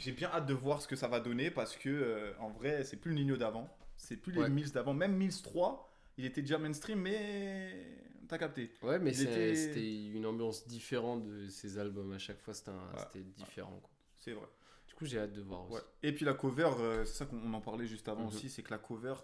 j'ai bien hâte de voir ce que ça va donner parce que en vrai, c'est plus le Nino d'avant. C'est plus les Ouais. Mills d'avant. Même Mills 3, il était déjà mainstream, mais t'as capté. Ouais, mais Il était- c'était une ambiance différente de ces albums. À chaque fois, c'était différent. Quoi. C'est vrai. Du coup, j'ai hâte de voir aussi. Ouais. Et puis la cover, c'est ça qu'on en parlait juste avant Mhm. aussi, c'est que la cover,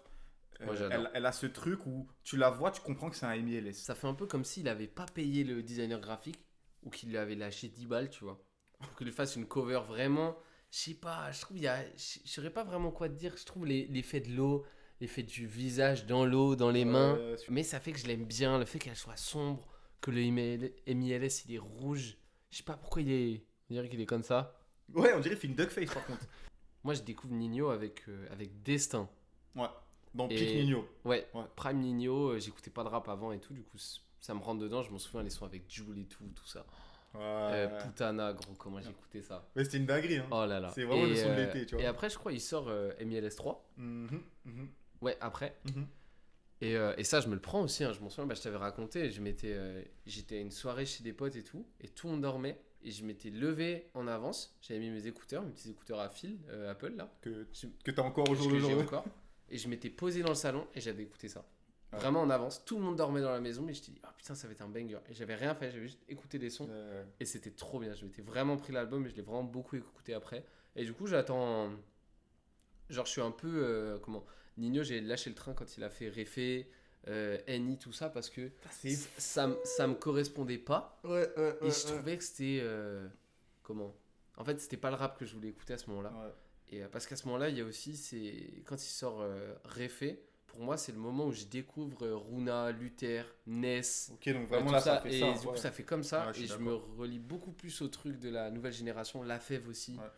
Moi, j'adore. elle a ce truc où tu la vois, tu comprends que c'est un MLS. Ça fait un peu comme s'il avait pas payé le designer graphique ou qu'il lui avait lâché 10 balles, tu vois. Pour qu'il lui fasse une cover vraiment. Je sais pas, je trouve il y a. Je saurais pas vraiment quoi te dire. Je trouve l'effet de l'eau, l'effet du visage dans l'eau, dans les mains. Mais ça fait que je l'aime bien. Le fait qu'elle soit sombre, que le MILS il est rouge. Je sais pas pourquoi il est. On dirait qu'il est comme ça. Ouais, on dirait qu'il fait une duckface par contre. Moi, je découvre Nino avec Destin. Ouais. Dans Et- Pic Nino. Ouais, Ouais. Prime Nino, j'écoutais pas de rap avant et tout, du coup ça me rentre dedans, je m'en souviens les sons avec Jul et tout ça. Ouais. Putana, gros, comment j'écoutais ça. Mais c'était une dinguerie. Hein. Oh là là. C'est vraiment le son de l'été, tu vois. Et après, je crois, il sort MILS 3. Mhm, mhm, Ouais, après. mhm. Et ça, je me le prends aussi, hein, je m'en souviens, je t'avais raconté, j'étais à une soirée chez des potes et tout, et tout le monde dormait, et je m'étais levé en avance, j'avais mis mes petits écouteurs à fil, Apple là, Que t'as encore au jour que le j'ai jour. encore, et je m'étais posé dans le salon, et j'avais écouté ça. Ouais. Vraiment en avance, tout le monde dormait dans la maison, mais je t'ai dit, oh putain, ça va être un banger. Et j'avais rien fait, j'avais juste écouté des sons, et c'était trop bien. Je m'étais vraiment pris l'album, et je l'ai vraiment beaucoup écouté après. Et du coup, j'attends. Genre, je suis un peu. Nino, j'ai lâché le train quand il a fait Réfé, Annie, tout ça, parce que C'est ça me correspondait pas. Ouais, Et je trouvais que c'était. En fait, c'était pas le rap que je voulais écouter à ce moment-là. Ouais. Et parce qu'à ce moment-là, il y a aussi, quand il sort Réfé, pour moi, c'est le moment où je découvre Runa, Luther, Ness. Ok, donc Ouais, vraiment tout là, ça fait et ça. du coup, ouais. ça fait comme ça. Ouais, je suis et je me relie beaucoup plus au truc de la nouvelle génération, La Fève aussi. Ouais.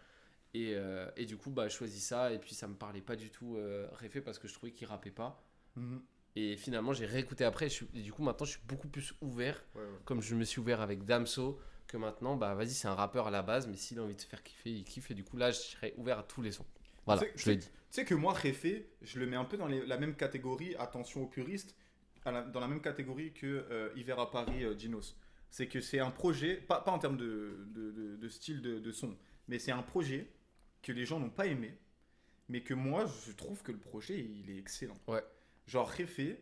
Et du coup, bah, je choisis ça. Et puis, ça me parlait pas du tout Réfé parce que je trouvais qu'il rappait pas. Mhm. Et finalement, j'ai réécouté après. Et du coup, maintenant, je suis beaucoup plus ouvert. Ouais, ouais. Comme je me suis ouvert avec Damso. Que maintenant, bah vas-y, c'est un rappeur à la base. Mais s'il a envie de se faire kiffer, il kiffe. Et du coup, là, je serais ouvert à tous les sons. Voilà, je l'ai dit. Tu sais que moi, Réfé, je le mets un peu dans la même catégorie, attention aux puristes, dans la même catégorie que Hiver à Paris, Dinos. C'est que c'est un projet, pas en termes de style de son, mais c'est un projet que les gens n'ont pas aimé, mais que moi, je trouve que le projet, il est excellent. Ouais. Genre, Réfé,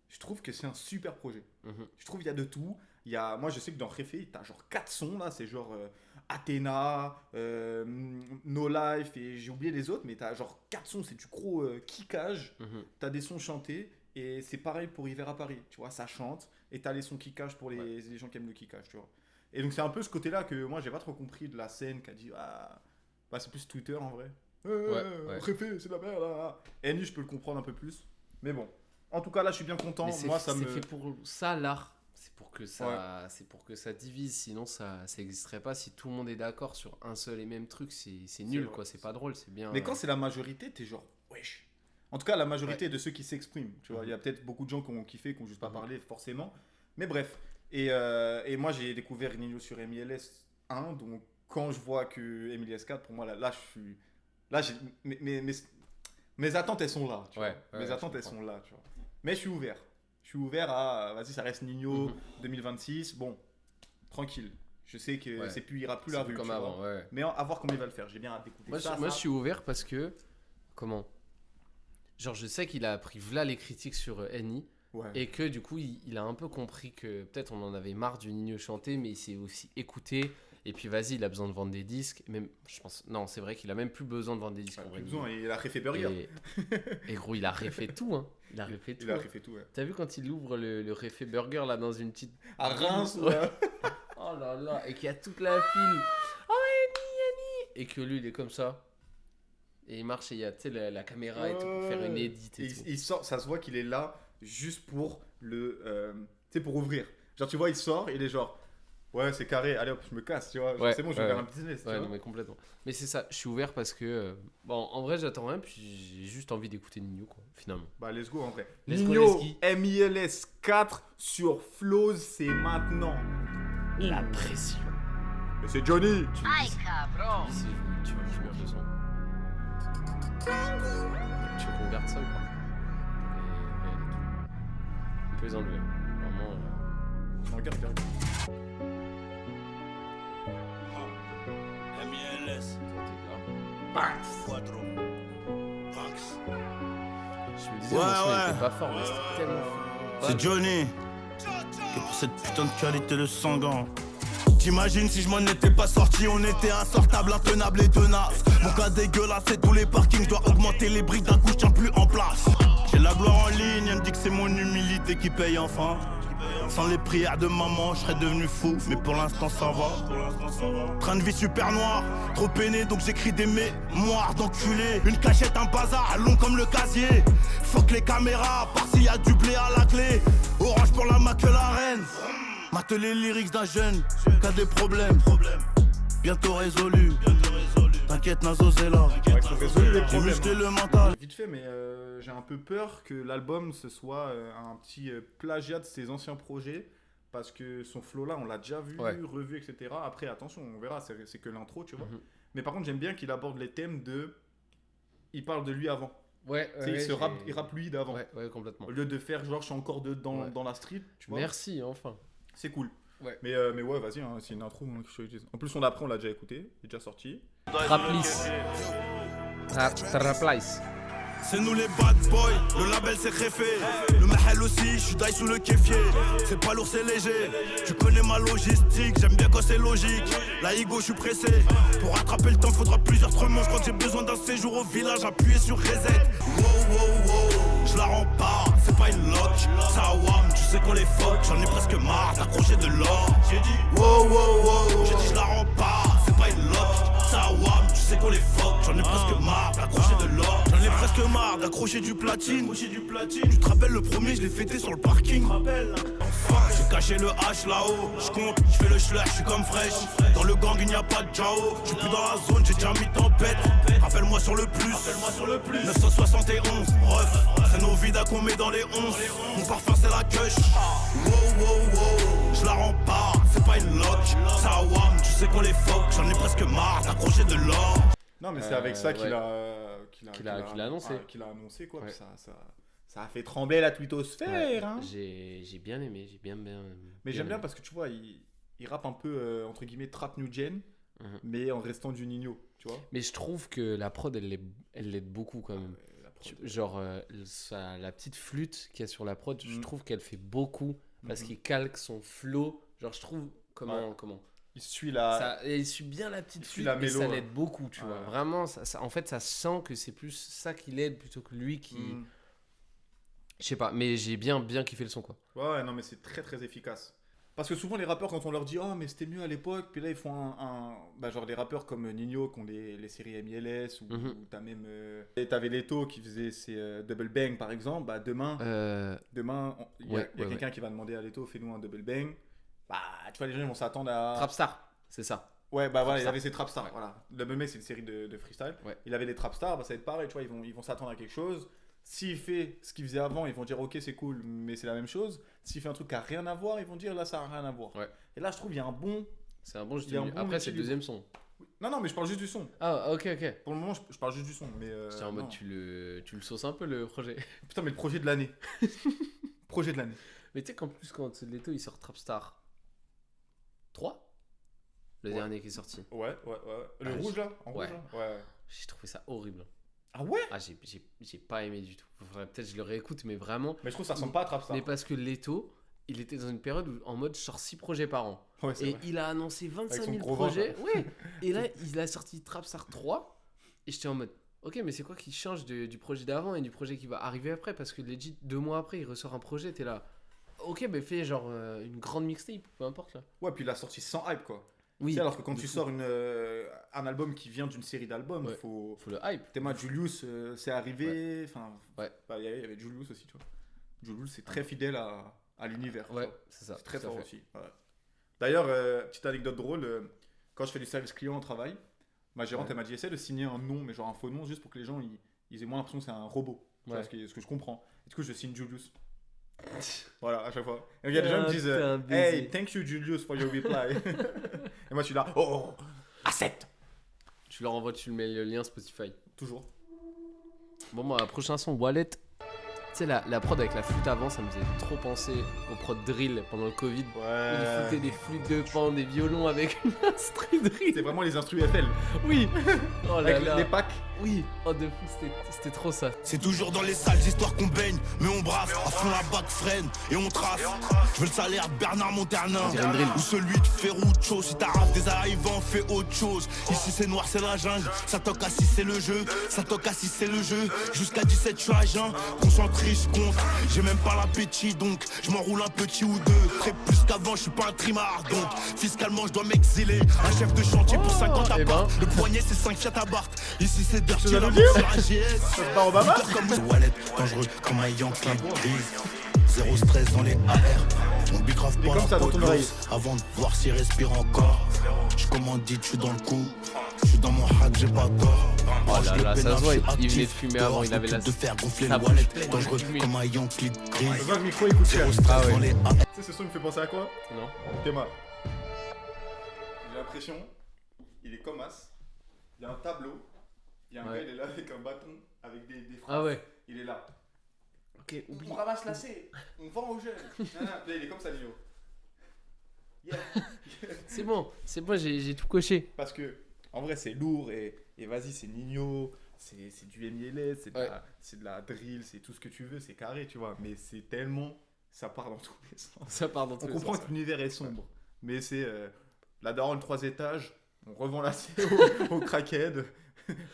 je trouve que c'est un super projet. Mhm. Je trouve qu'il y a de tout. Moi, je sais que dans Réfé, t'as genre 4 sons là, c'est genre Athéna, No Life, et j'ai oublié les autres, mais t'as genre 4 sons, c'est du gros kickage. Mhm. T'as des sons chantés, et c'est pareil pour Hiver à Paris, tu vois, ça chante, et t'as les sons kickage pour les gens qui aiment le kickage, tu vois. Et donc, c'est un peu ce côté-là que moi, j'ai pas trop compris de la scène qui a dit, bah, c'est plus Twitter en vrai. Ouais. Réfé, c'est de la merde, là. Annie, je peux le comprendre un peu plus, mais bon. En tout cas, là, je suis bien content. Mais c'est Moi, ça me. fait pour ça, l'art. C'est pour que ça divise, sinon ça n'existerait pas. Si tout le monde est d'accord sur un seul et même truc, c'est nul, vrai. quoi. C'est pas drôle, c'est bien. Mais quand c'est la majorité, t'es genre, wesh. En tout cas, la majorité de ceux qui s'expriment. Tu vois, il y a peut-être beaucoup de gens qui ont kiffé, qui ont juste pas parlé forcément. Mais bref. Et moi, j'ai découvert Nino sur MILS 1. Donc, quand je vois que MILS 4, pour moi, là je suis. Là, mes attentes, elles sont là. Tu vois. Mes attentes, elles sont là. Tu vois. Mais je suis ouvert. Je suis ouvert à. Vas-y, ça reste Nino 2026. Bon, tranquille. Je sais que il ira plus la rue. comme tu avant, vois. ouais. Mais à voir comment il va le faire. J'ai bien hâte d'écouter ça. Moi, je suis ouvert parce que. Comment Genre, je sais qu'il a appris v'là les critiques sur Annie. Ouais. Et que du coup, il a un peu compris que peut-être on en avait marre du Nino chanter, mais il s'est aussi écouté. Et puis, vas-y, il a besoin de vendre des disques. Même, je pense. Non, c'est vrai qu'il a même plus besoin de vendre des disques. en vrai. Plus besoin, il a refait Burger. Et gros, il a refait tout, hein. Il a refait tout. Il a refait tout, ouais. T'as vu quand il ouvre le Refait Burger là dans une petite. À Reims, Ouais. Oh là là, et qu'il y a toute la file. Oh Annie. Et que lui il est comme ça. Et il marche et il y a la caméra et tout pour faire une edit et tout. Il sort, ça se voit qu'il est là juste pour pour ouvrir. Genre, tu vois, il sort, il est genre, ouais, c'est carré, allez hop, je me casse, tu vois. Genre, c'est bon, je vais faire un business. Tu Ouais, vois. non, mais complètement. Mais c'est ça, je suis ouvert parce que. Bon, en vrai, j'attends rien, puis j'ai juste envie d'écouter Nino, quoi, finalement. Bah, let's go en vrai. Let's go, Nino, Leski. MILS 4 sur Flows, c'est maintenant. La pression. Et c'est Johnny. Tu me dis, tu veux que je mette le son. Tu veux qu'on garde ça ou pas? On peut les enlever. Vraiment. Regarde. MILS. Toi, t'es là. Je me disais, Ouais, mon son ouais. était pas fort, mais c'était tellement fort. C'est Johnny qui est pour cette putain de qualité de sanguin. T'imagines si je m'en étais pas sorti, on était insortable, intenable et tenace. Mon cas dégueulasse, c'est tous les parkings, je dois augmenter les briques, d'un coup je tiens plus en place. J'ai la gloire en ligne, elle me dit que c'est mon humilité qui paye enfin. Sans les prières de maman, je serais devenu fou, mais pour l'instant ça va. Train de vie super noir, trop peiné donc j'écris des mémoires d'enculé. Une cachette, un bazar, long comme le casier. Fuck les caméras, à part s'il y a du blé à la clé. Orange pour la maque la reine. Mate les lyrics d'un jeune qui a des problèmes. Bientôt résolu. T'inquiète Nazo c'est là. Ouais, ils sont résolus les J'ai problèmes. musclé le mental. Vite fait, mais j'ai un peu peur que l'album ce soit un petit plagiat de ses anciens projets. Parce que son flow là, on l'a déjà vu, Ouais. revu, etc. Après, attention, on verra, c'est que l'intro, tu vois. Mhm. Mais par contre, j'aime bien qu'il aborde les thèmes de. Il parle de lui avant. Ouais, Tu sais, il rappe lui d'avant. Ouais, complètement. Au lieu de faire genre, je suis encore Ouais. dans la street, tu vois. Merci, enfin. C'est cool. Ouais. Mais ouais, vas-y, hein, c'est une intro hein, que je t'utilise. En plus, on après, on l'a déjà écouté, il est déjà sorti. Traplis. Traplice. C'est nous les bad boys, le label c'est réfé. Le mahel aussi, je suis die sous le kéfier. C'est pas lourd, c'est léger. Tu connais ma logistique, j'aime bien quand c'est logique. La Igo, je suis pressé. Pour rattraper le temps, faudra plusieurs trements. Je crois que j'ai besoin d'un séjour au village, appuyé sur reset. Wow, wow, wow, je la rends pas, c'est pas une lock. Ça wam, tu sais qu'on les fuck. J'en ai presque marre d'accrocher de l'or. J'ai dit wow, wow, wow, j'ai dit je la rends pas, c'est pas une lock. Ça wam, tu sais qu'on les fuck. J'en ai presque marre d'accrocher de l'or. J'en ai presque marre d'accrocher du platine. Tu te rappelles le premier, je l'ai fêté sur le parking. J'ai caché le H là-haut. Je compte, je fais le schler, je suis comme fraîche. Dans le gang, il n'y a pas de Jao. Je suis plus dans la zone, j'ai déjà mis tempête. Rappelle-moi sur le plus. 971, ref. C'est nos vidas qu'on met dans les 11. Mon parfum, c'est la cush. Wow, wow, wow. Je la rends pas, c'est pas une lock. Ça wam, tu sais qu'on les fuck. J'en ai presque marre d'accrocher de l'or. Non, mais c'est avec ça ouais. qu'il a annoncé. Qu'il a annoncé, quoi. Ouais. Puis ça a fait trembler la twittosphère. Hein. J'ai bien aimé, j'ai bien. Mais j'aime bien parce que tu vois, il rappe un peu, entre guillemets, trap new gen, Mhm. mais en restant du Nino, tu vois. Mais je trouve que la prod, elle l'aide beaucoup quand même. La prod, Genre, la petite flûte qu'il y a sur la prod, je Mhm. trouve qu'elle fait beaucoup parce Mhm. qu'il calque son flow. Genre, je trouve. Comment Il suit la. ça, il suit bien la petite Il suit flûte, la mais mélo, ça ouais. l'aide beaucoup, tu Ouais. vois. Vraiment, en fait, ça sent que c'est plus ça qui l'aide plutôt que lui qui. Mm. Je sais pas, mais j'ai bien kiffé le son, quoi. Ouais, non, mais c'est très très efficace. Parce que souvent, les rappeurs, quand on leur dit oh, mais c'était mieux à l'époque, puis là, ils font bah, genre des rappeurs comme Nino qui ont les séries MILS, ou, Mhm. ou t'as même. Et t'avais Leto qui faisait ses Double Bang par exemple. Bah, demain, il y a Ouais, quelqu'un qui va demander à Leto fais-nous un Double Bang. Bah, tu vois, les gens ils vont s'attendre à. Trapstar, c'est ça. Ouais, bah voilà, il Trapstar. avait ses Trapstars. Ouais. Voilà. Double Bang, c'est une série de freestyle. Ouais. Il avait des Trapstars, bah, ça va être pareil, tu vois, ils vont s'attendre à quelque chose. S'il fait ce qu'il faisait avant, ils vont dire ok, c'est cool, mais c'est la même chose. S'il fait un truc qui a rien à voir, ils vont dire là, ça a rien à voir. Ouais. Et là, je trouve il y a un bon. C'est un bon juste Il y a un milieu. bon Après, c'est le équilibre. deuxième son. Non, mais je parle juste du son. Ah, ok. Pour le moment, je parle juste du son. Mais, J'étais en mode, non. tu le sauces un peu le projet. Putain, mais le projet de l'année. Projet de l'année. Mais tu sais qu'en plus, quand Leto il sort Trapstar 3, le Ouais. dernier qui est sorti, Ouais. Le Ah, rouge là en ouais. rouge là Ouais. j'ai trouvé ça horrible. Ah ouais. Ah, j'ai pas aimé du tout. Faudrait peut-être que je le réécoute, mais vraiment. Mais je trouve que ça ressemble pas à Trapstar. Mais parce que Leto, il était dans une période où, en mode, je sors 6 projets par an. Ouais, c'est Et vrai. il a annoncé 25 son 000 gros projets. Ouais. Et là, il a sorti Trapstar 3. Et j'étais en mode, ok, mais c'est quoi qui change du projet d'avant et du projet qui va arriver après? Parce que legit, 2 mois après, il ressort un projet. T'es là. Ok, mais fais genre une grande mixtape, peu importe là. Ouais, puis il a sorti sans hype quoi. Oui. Tu sais, alors que quand de tu fou. sors un album qui vient d'une série d'albums, Ouais. faut. Faut le hype. Théma Julius, c'est arrivé. Enfin, Ouais. bah, il y avait Julius aussi, tu vois. Julius, c'est très fidèle à l'univers. tu Ouais, vois. c'est ça. C'est très tout à fort fait. aussi. Ouais. D'ailleurs, petite anecdote drôle, quand je fais du service client au travail, ma gérante Ouais. elle m'a dit essaie de signer un nom, mais genre un faux nom, juste pour que les gens ils aient moins l'impression que c'est un robot. Tu vois, Ouais. ce que je comprends. Et du coup, je signe Julius. Voilà, à chaque fois. Et il y a des gens qui me disent T'es un hey, baiser. thank you Julius for your reply. Et moi, je suis là oh, accepte. Tu leur envoies, tu mets le lien Spotify. Toujours. Bon, moi, prochain son, Wallet. sais, la prod avec la flûte avant, ça me faisait trop penser aux prod drill pendant le Covid. Ils foutaient des flûtes de pan, des violons avec une instru drill. C'est vraiment les instrus FL. Oui. Oh là Avec là. les packs. Oui. Oh de fou, c'était trop ça. C'est toujours dans les salles histoires qu'on baigne, mais on brave, à fond la bague freine et on trace. Je veux le salaire de Bernard Monternin, On dirait une drill. ou celui de Ferruccio. Si t'as raf des arrivants, fais autre chose. Ici c'est noir, c'est la jungle. Ça toque à 6, c'est le jeu. Ça toque à 6, c'est le jeu. Jusqu'à 17, je suis à jeun. Concentré, je compte. J'ai même pas l'appétit, donc je m'enroule un petit ou deux. Très plus qu'avant, je suis pas un trimard, donc fiscalement, je dois m'exiler. Un chef de chantier pour 50 eh ben. apparts. Le poignet, c'est 5 Fiat Abarth. Ici c'est Dirty, Tu la vas mort nous dire sur AGS. Ça se bat Obama. Comme une wallet, dangereux comme un Yankee grise. Zéro stress dans les AR. On bicrave Mais pas comme la ça dans peau ton de oreille. l'os avant de voir s'il respire encore. Je commandite, je suis dans le coup. Je suis dans mon hack, j'ai pas tort. Oh là Je le là, ça pénal, se voit, je suis il venait de actif. fumer avant, il avait la de faire gonfler sa le wallet. bouche pleine de Dangereux fumée. comme un Yankee Je grise. vois que le micro écoute Zéro cher. stress Ah ouais. dans les AR. Tu sais, ce son il me fait penser à quoi? Non. Théma. J'ai l'impression, il est comme As. Il y a un tableau. Il y a un Ouais. gars, il est là avec un bâton, avec des phrases. Ah ouais. Il est là. Ok, oublie. On ramasse la C, on vend aux jeunes. Là, il est comme ça, Nino. Yeah. C'est bon, j'ai tout coché. Parce que, en vrai, c'est lourd et vas-y, c'est Nino, c'est du MLS, Ouais. c'est de la drill, c'est tout ce que tu veux, c'est carré, tu vois. Mais c'est tellement. Ça part dans tous les sens. Ça part dans tous On les comprend sens. que l'univers est sombre. Mais c'est la daronne 3 étages, on revend la C au crackhead.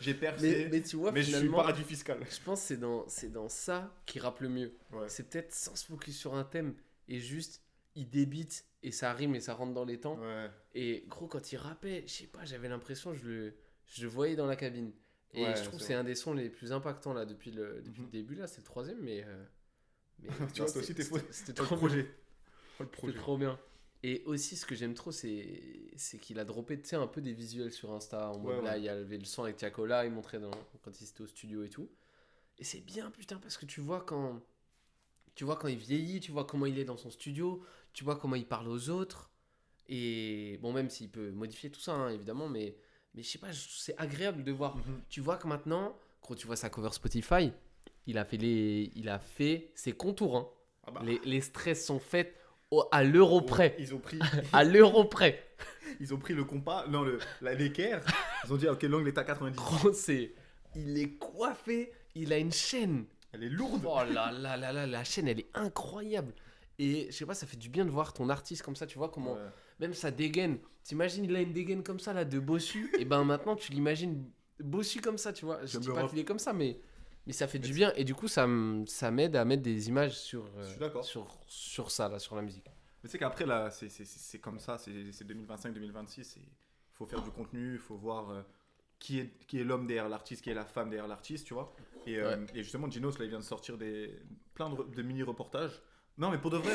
J'ai percé. Mais tu vois, Mais je suis finalement, paradis fiscal. je pense que c'est dans ça qu'il rappe le mieux. Ouais. C'est peut-être sans se focus sur un thème et juste il débite et ça rime et ça rentre dans les temps. Ouais. Et gros, quand il rappait, je sais pas, j'avais l'impression je le voyais dans la cabine. Et Ouais, je trouve que c'est c'est un des sons les plus impactants là depuis le Mhm. début là, c'est le troisième, mais Tu vois, toi aussi, t'es fou. C'était Trop trop le bien. projet. Trop le C'était projet. trop bien. Et aussi, ce que j'aime trop, c'est qu'il a droppé, tu sais, un peu des visuels sur Insta. En mode, Ouais, là, ouais. il y avait le son avec Tiakola, il montrait quand il était au studio et tout. Et c'est bien, putain, parce que tu vois quand il vieillit, tu vois comment il est dans son studio, tu vois comment il parle aux autres. Et bon, même s'il peut modifier tout ça, hein, évidemment, mais je sais pas, c'est agréable de voir. Mhm. Tu vois que maintenant, quand tu vois sa cover Spotify, il a fait ses contours. Hein. Ah bah. Les stress sont faits à l'euro près. Ils ont pris. À l'euro près. Ils ont pris le compas, non, l'équerre. Ils ont dit, ok, l'angle est à 90. Gros, il est coiffé, il a une chaîne. Elle est lourde. Oh là là là là, la chaîne, elle est incroyable. Et je sais pas, ça fait du bien de voir ton artiste comme ça, tu vois comment, Ouais. même sa dégaine. T'imagines, il a une dégaine comme ça, là, de bossu. Et ben maintenant, tu l'imagines bossu comme ça, tu vois. Je J'aime dis le pas rap. qu'il est comme ça, mais ça fait du bien. Et du coup, ça m'aide à mettre des images sur, Je suis d'accord. sur ça, là, sur la musique. Mais tu sais qu'après, là, c'est comme ça, c'est 2025-2026. Il faut faire du contenu, il faut voir qui est l'homme derrière l'artiste, qui est la femme derrière l'artiste, tu vois. Et justement, Ginos, là, il vient de sortir plein de mini-reportages. Non, mais pour de vrai,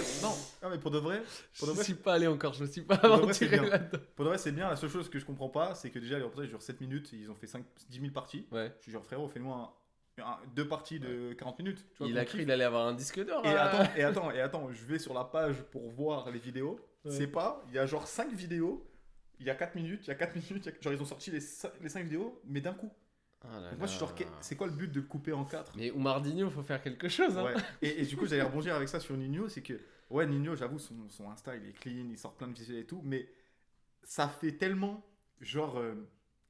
Je suis pas allé encore, je me suis pas de vrai, aventuré c'est bien. là-dedans. pour de vrai, c'est bien. La seule chose que je comprends pas, c'est que déjà, les reportages durent 7 minutes, ils ont fait 10 000 parties. Ouais. Je suis genre, frérot, fais-moi deux parties de 40 minutes. Tu vois, Il qu'on a cru kiffe. qu'il allait avoir un disque d'or. Et hein. attends, je vais sur la page pour voir les vidéos. Ouais. C'est pas, il y a genre 5 vidéos, il y a 4 minutes, genre ils ont sorti les 5 vidéos, mais d'un coup. Ah là Donc moi je suis genre, là. c'est quoi le but de le couper en 4? Mais Oumar Digno, faut faire quelque chose. Hein. Ouais. Et du coup, j'allais rebondir avec ça sur Nino, c'est que, ouais, Nino, j'avoue, son Insta, il est clean, il sort plein de visuels et tout, mais ça fait tellement, genre,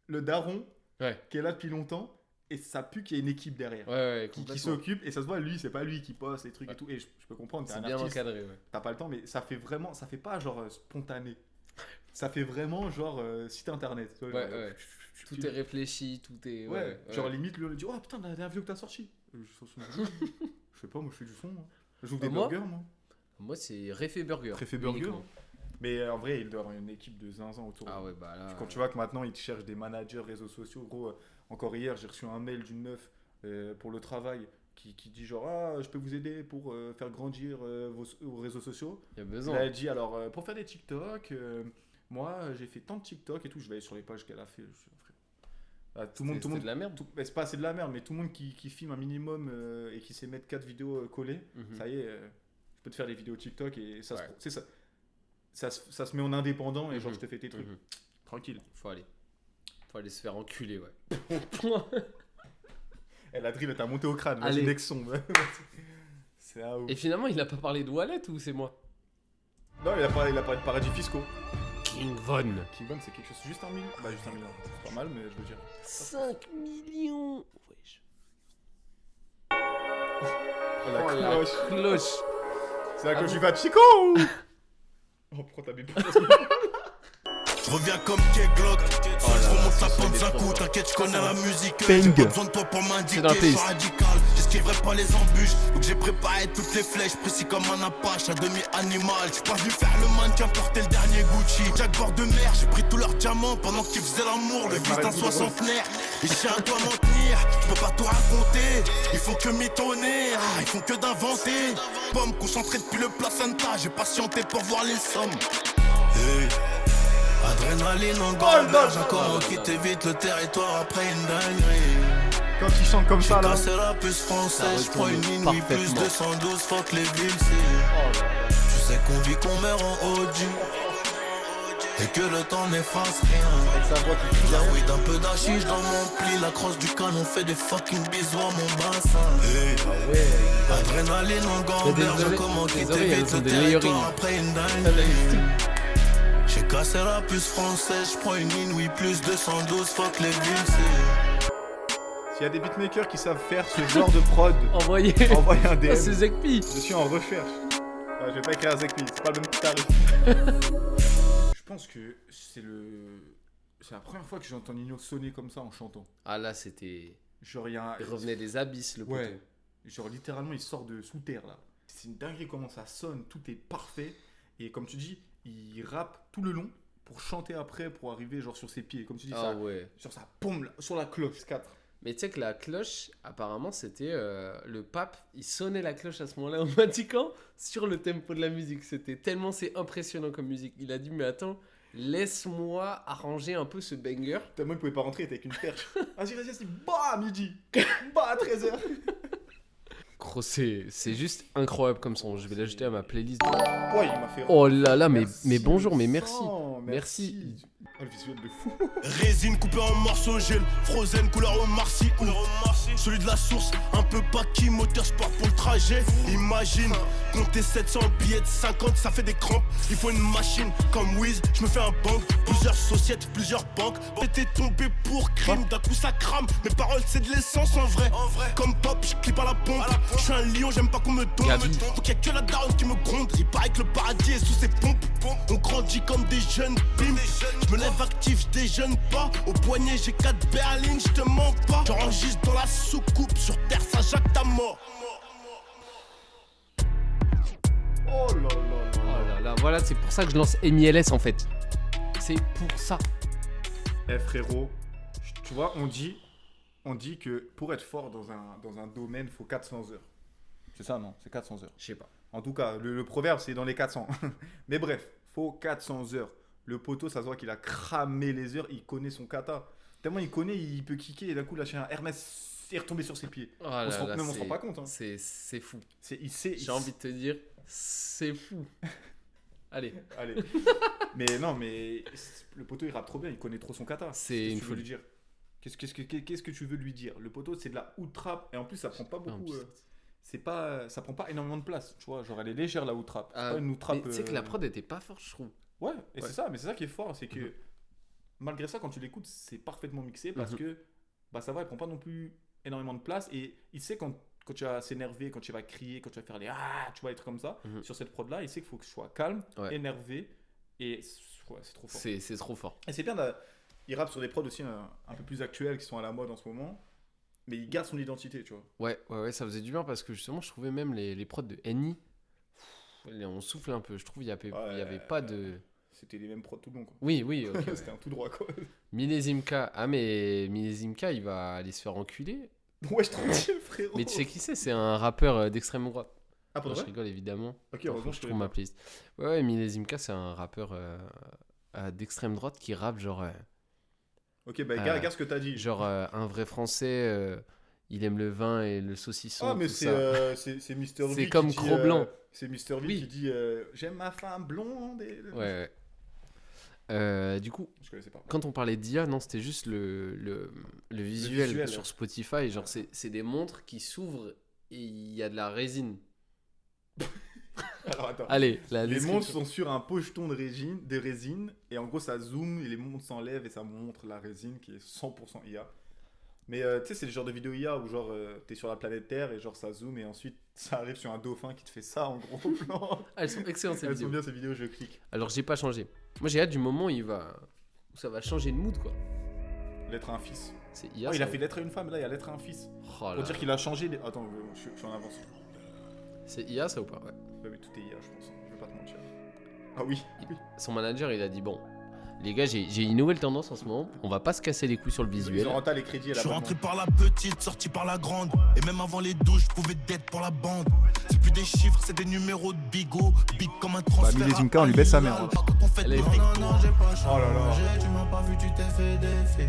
le daron Ouais. qui est là depuis longtemps, et ça pue qu'il y a une équipe derrière. Ouais, Qui complètement. s'occupe, et ça se voit, lui, c'est pas lui qui poste les trucs Ouais. et tout, et je peux comprendre, t'es C'est un bien artiste, encadré, ouais. t'as pas le temps, mais ça fait pas genre spontané. Ça fait vraiment genre site internet. Tu vois, Ouais, genre, ouais. Tout est réfléchi, tout est. Ouais, genre limite, lui, on lui dit, oh putain, la dernière vidéo que t'as sorti. Je sais pas, moi je fais du son. Moi. J'ouvre des Moi burgers, moi. Moi, c'est Réfé Burger. Réfé Burger. uniquement. Mais en vrai, il doit avoir une équipe de zinzin autour. Ah ouais, bah là. Quand tu vois que maintenant, ils te cherchent des managers, réseaux sociaux. Gros, encore hier, j'ai reçu un mail d'une meuf pour le travail qui dit genre, ah, je peux vous aider pour faire grandir vos réseaux sociaux. Il y a Là, besoin. elle dit alors pour faire des TikTok, moi j'ai fait tant de TikTok et tout. Je vais aller sur les pages qu'elle a fait. Tout le monde, C'était de la merde. mais c'est pas assez de la merde, mais tout le monde qui filme un minimum et qui sait mettre 4 vidéos collées, Mhm. ça y est, je peux te faire des vidéos TikTok et ça, Ouais. c'est ça. Ça se met en indépendant et genre Mhm. je te fais tes trucs Mhm. tranquille. Faut aller se faire enculer, ouais. Elle a drill, t'as monté au crâne, Allez. vas-y, Nexon. C'est un ouf. Et finalement, il a pas parlé de Wallet ou c'est moi? Non, il a parlé de paradis fiscaux. King Von. King Von, c'est quelque chose. Juste 1 million. Bah, juste 1 million. C'est pas mal, mais je veux dire. 5 millions. Wesh. Oh, la Oh, cloche. la cloche. C'est la cloche du Chico. Oh, pourquoi t'as bien Je reviens comme K-Glock. Je remonte la pente d'un coup, t'inquiète, je connais la musique. J'ai pas besoin de toi pour m'indiquer, dans le je pays. suis radical. J'esquiverai pas les embûches, donc j'ai préparé toutes les flèches. Précis comme un apache, à demi-animal. J'suis pas venu faire le mannequin, porter le dernier Gucci. Jack bord de mer, j'ai pris tous leurs diamants pendant qu'ils faisaient l'amour. Le fils d'un soixantenaire, et j'ai un doigt m'en tenir. J'peux pas tout raconter, ils font que mitonner, ils font que d'inventer. Pomme concentrée depuis le placenta, j'ai patienté pour voir les sommes. Hey. Adrénaline en gorge, encore quitter vite le territoire après une dinguerie. Quand il chante comme ça, là. Casser la puce française, je prends une Inouï plus 212, fuck les villes, Oh c'est. là là. Tu sais qu'on vit, qu'on meurt en OG. Et que le temps n'efface rien. Avec sa voix qui crie. La weed, un peu d'hachiche dans mon pli. La crosse du canon fait des fucking bisous à mon bassin. Hey. Ah ouais. Adrénaline en gamberge, comment quitter oreilles, elles vite sont le des territoire layering. après une dinguerie. J'ai cassé la puce française, je prends une Inouï plus 212, fuck les villes, c'est. S'il y a des beatmakers qui savent faire ce genre de prod, Envoyez. envoyez un DM. Ah, c'est Zekpi. Je suis en recherche. Ouais, je vais pas écrire à Zekpi, c'est pas le même tarif. Je pense que c'est la première fois que j'entends Nino sonner comme ça en chantant. Ah là, c'était. Genre, il y a un. Il revenait des abysses, le poteau. Ouais. Genre, littéralement, il sort de sous terre là. C'est une dinguerie comment ça sonne, tout est parfait. Et comme tu dis, il rappe tout le long pour chanter après, pour arriver genre sur ses pieds. Comme tu dis, Ah ça, ouais. sur sa paume, là, sur la cloche. 4. Mais tu sais que la cloche, apparemment, c'était le pape. Il sonnait la cloche à ce moment-là au Vatican sur le tempo de la musique. C'était tellement c'est impressionnant comme musique. Il a dit mais attends, laisse-moi arranger un peu ce banger. Tellement il pouvait pas rentrer, il était avec une perche. Vas-y, bah à midi, bah à 13h. Gros, c'est juste incroyable comme son. Je vais l'ajouter à ma playlist. Ouais, il m'a fait. Oh là là, mais Merci, bonjour, mais le merci. sang, Merci. Oh, le visuel de fou. Résine coupée en morceaux, gel, frozen, couleur au marcy. Celui de la source, un peu paquis, moteur sport pour le trajet. Imagine, compter 700 billets de 50, ça fait des crampes. Il faut une machine comme Wiz, je me fais un bank. Plusieurs sociétés, plusieurs banques. T'étais tombé pour crime, d'un coup ça crame. Mes paroles, c'est de l'essence en vrai. Comme pop, je clip à la pompe. Je suis un lion, j'aime pas qu'on me donne. Gabi. Donc y'a que la daronne qui me gronde. Il paraît que le paradis est sous ses pompes. On grandit comme des jeunes pimps. Je me lève actif, je déjeune pas. Au poignet, j'ai 4 berlines, je te mens pas. J'enregistre dans la soucoupe, sur terre, ça jacque ta mort. Oh là là Oh là. là là, voilà, c'est pour ça que je lance MILS en fait. C'est pour ça. Eh frérot, tu vois, on dit que pour être fort dans un domaine, il faut 400 heures. C'est ça, non? C'est 400 heures. Je sais pas. En tout cas, le proverbe, c'est dans les 400. Mais bref, faut 400 heures. Le poteau, ça se voit qu'il a cramé les heures, il connaît son kata. Tellement il connaît, il peut kicker et d'un coup lâcher un Hermès et retomber sur ses pieds. Oh là là, On se rend pas compte. Hein. C'est fou. Il sait. J'ai envie de te dire, c'est fou. Allez. Allez. Mais non, mais le poteau, il rappe trop bien, il connaît trop son kata. C'est Qu'est-ce que une tu veux folie. lui dire? Qu'est-ce que tu veux lui dire? Le poteau, c'est de la out trap et en plus, ça prend pas beaucoup. Ça prend pas énormément de place. Tu vois, genre elle est légère la out trap. C'est pas une out trap. Tu sais que la prod était pas forte, je trouve. Ouais, et Ouais. c'est ça, mais c'est ça qui est fort, c'est que malgré ça, quand tu l'écoutes, c'est parfaitement mixé parce que bah ça va, il prend pas non plus énormément de place et il sait quand tu vas s'énerver, quand tu vas crier, quand tu vas faire les tu vois, des trucs comme ça, sur cette prod là, il sait qu'il faut que je sois calme, Ouais. énervé et ouais, c'est trop fort. C'est trop fort. Et c'est bien, il rappe sur des prods aussi un peu plus actuels qui sont à la mode en ce moment, mais il garde son identité, tu vois. Ouais, ça faisait du bien parce que justement, je trouvais même les prods de Henny, on souffle un peu. Je trouve il y avait pas de. C'était les mêmes prods tout le long, quoi. Oui, ok. C'était un tout droit, quoi. Millésime-K. Ah, mais Millésime-K, il va aller se faire enculer. Ouais, je tranquille, frérot. Mais tu sais qui c'est? C'est un rappeur d'extrême droite. Ah, pour Non, de je vrai? rigole évidemment. Ok, Attends, heureusement, faut que je trouve ma playlist. Ouais, Millésime-K, c'est un rappeur d'extrême droite qui rappe genre. Ok, bah regarde ce que t'as dit. Genre un vrai français, il aime le vin et le saucisson. Ah, mais tout ça. c'est Mister V. C'est comme qui dit, Cro-Blanc. C'est Mister V Oui. qui dit j'aime ma femme blonde. Ouais. Du coup, Je connaissais pas. quand on parlait d'IA, non, c'était juste le visuel visuel, sur ouais. Spotify. Genre, c'est des montres qui s'ouvrent et il y a de la résine. Alors attends. Allez, la Les description. montres sont sur un pocheton de résine et en gros ça zoome et les montres s'enlèvent et ça montre la résine qui est 100% IA. Mais tu sais, c'est le genre de vidéo IA où genre t'es sur la planète Terre et genre ça zoome et ensuite ça arrive sur un dauphin qui te fait ça en gros plan. Ah, elles sont excellentes ces Elles sont vidéos. bien ces vidéos, je clique. Alors j'ai pas changé. Moi j'ai hâte du moment où ça va changer de mood quoi. L'être à un fils. C'est IA. Oh, il a ça. fait l'être à une femme, là il y a l'être à un fils. Oh là Pour dire là. qu'il a changé. Attends, je suis en avance. C'est IA ça ou pas? Ouais. Ouais, mais tout est IA, je pense. Je vais pas te mentir. Ah oui. Son manager il a dit bon, les gars j'ai une nouvelle tendance en ce moment. On va pas se casser les couilles sur le Ils visuel. ont renté les crédits à Je la suis banque. rentré par la petite, sorti par la grande. Et même avant les douches, je pouvais d'être pour la bande. C'est plus des chiffres, c'est des numéros de bigot. Big comme un transfert. Millésime K, on lui baisse sa mère, hein. Elle est Non, fric. non, non, j'ai pas changé. Oh là là. Tu m'as pas vu, tu t'es fait défier.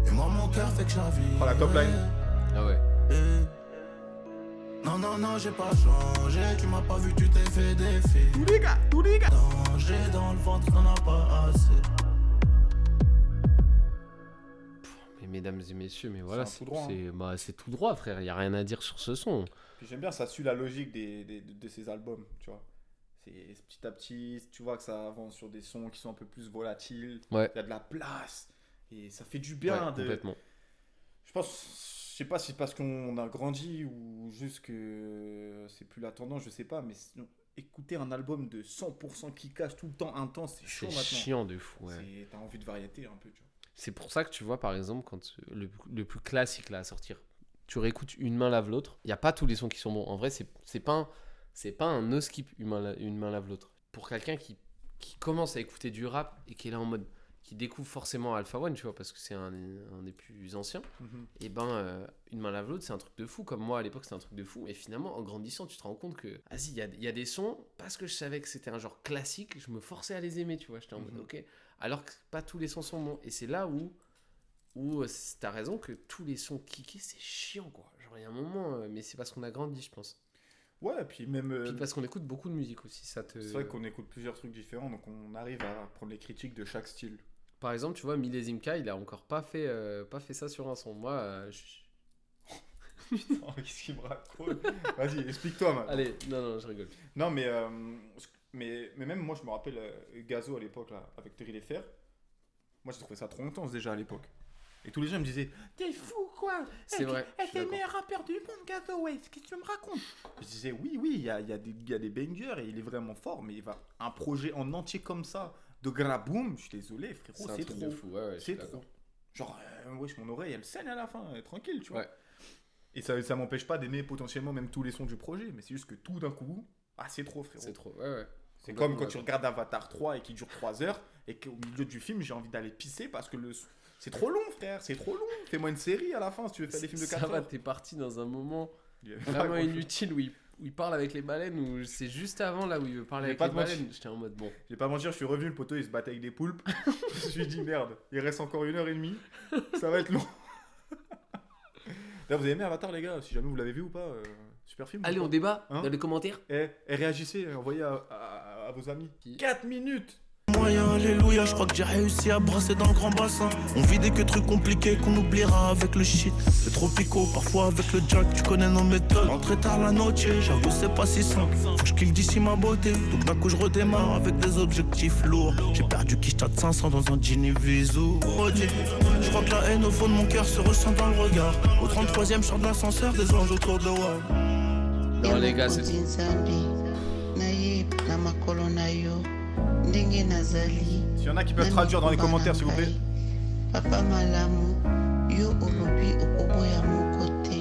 Et moi, mon cœur fait que j'envie. Oh, la top line. Ah ouais. Non, non, non, j'ai pas changé. Tu m'as pas vu, tu t'es fait défier. Tous les gars. Danger dans le ventre, t'en as pas assez. Mais mesdames et messieurs, mais voilà, C'est un tout droit, c'est tout droit frère. Y a rien à dire sur ce son. Puis j'aime bien, ça suit la logique de ces albums, tu vois. C'est petit à petit, tu vois que ça avance sur des sons qui sont un peu plus volatiles. Ouais. Il y a de la place. Et ça fait du bien. Ouais, complètement. Je pense, je sais pas si c'est parce qu'on a grandi ou juste que c'est plus la tendance, je sais pas. Mais sinon, écouter un album de 100% qui cache tout le temps intense, c'est chaud C'est maintenant. chiant de fou. Ouais. T'as envie de variété un peu, tu vois. C'est pour ça que tu vois, par exemple, quand le plus classique là à sortir, tu réécoutes Une main lave l'autre. Il n'y a pas tous les sons qui sont bons. En vrai, c'est pas un no skip Une main lave l'autre. Pour quelqu'un qui commence à écouter du rap et qui est là en mode, qui découvre forcément Alpha One, tu vois, parce que c'est un des plus anciens, et Une main lave l'autre, c'est un truc de fou. Comme moi à l'époque, c'était un truc de fou. Et finalement, en grandissant, tu te rends compte que, vas-y, il y a des sons, parce que je savais que c'était un genre classique, je me forçais à les aimer, tu vois. J'étais en mode, ok. Alors que pas tous les sons sont bons. Et c'est là où t'as raison que tous les sons kickés, c'est chiant, quoi. Genre, il y a un moment, mais c'est parce qu'on a grandi, je pense. Ouais, et puis même. Puis parce qu'on écoute beaucoup de musique aussi, ça te... C'est vrai qu'on écoute plusieurs trucs différents, donc on arrive à prendre les critiques de chaque style. Par exemple, tu vois, Millésime K, il a encore pas fait ça sur un son. Moi, Putain, qu'est-ce qu'il me raconte? Vas-y, explique-toi, man. Allez, non, je rigole. Non, mais même moi, je me rappelle Gazo à l'époque, là, avec Terry Lefer. Moi, j'ai trouvé ça trop intense déjà à l'époque. Et tous les gens me disaient, t'es fou, quoi? C'est vrai, je suis t'es le d'accord. meilleur rappeur du monde, Gazo, ouais. Qu'est-ce que tu me racontes? Je disais, oui, il y a des bangers et il est vraiment fort, mais il va un projet en entier comme ça, de Graboum, je suis désolé, frérot, un c'est truc trop. de fou, ouais, je suis C'est d'accord. trop. Genre, wesh, mon oreille, elle saigne à la fin, tranquille, tu vois. Ouais. Et ça m'empêche pas d'aimer potentiellement même tous les sons du projet, mais c'est juste que tout d'un coup, c'est trop, frérot. C'est trop, ouais. C'est comme quand tu regardes Avatar 3 et qui dure 3 heures et qu'au milieu du film, j'ai envie d'aller pisser parce que c'est trop long, frère, c'est trop long. Fais-moi une série à la fin si tu veux faire des films de 4 Ça va, heures. t'es parti dans un moment Il y a vraiment pas inutile où il parle avec les baleines, ou c'est juste avant là où il veut parler Je vais avec pas les te mentir. baleines. J'étais en mode bon. Je vais pas mentir, je suis revenu, le poteau il se battait avec des poulpes. Je me suis dit merde, il reste encore 1h30, ça va être long. D'ailleurs, vous avez aimé Avatar, les gars? Si jamais vous l'avez vu ou pas, super film. Allez, ou on pas débat Hein dans les commentaires. Et réagissez, envoyez à vos amis. 4 minutes. Moyen, alléluia, je crois que j'ai réussi à brasser dans le grand bassin. On vit des que trucs compliqués qu'on oubliera avec le shit. Les tropicaux, parfois avec le jack, tu connais nos méthodes. Rentré tard la noche, j'avoue c'est pas si simple. Faut que je kill d'ici ma beauté, donc d'un coup je redémarre avec des objectifs lourds. J'ai perdu quiche de 500 dans un Gini Visou. Je crois que la haine au fond de mon cœur se ressent dans le regard. Au 33ème, je sors de l'ascenseur, des anges autour de moi. Non, les gars, c'est... S'il y en a qui peuvent traduire dans les commentaires, s'il vous plaît. Papa malamu, yo olobi okoboya mokote.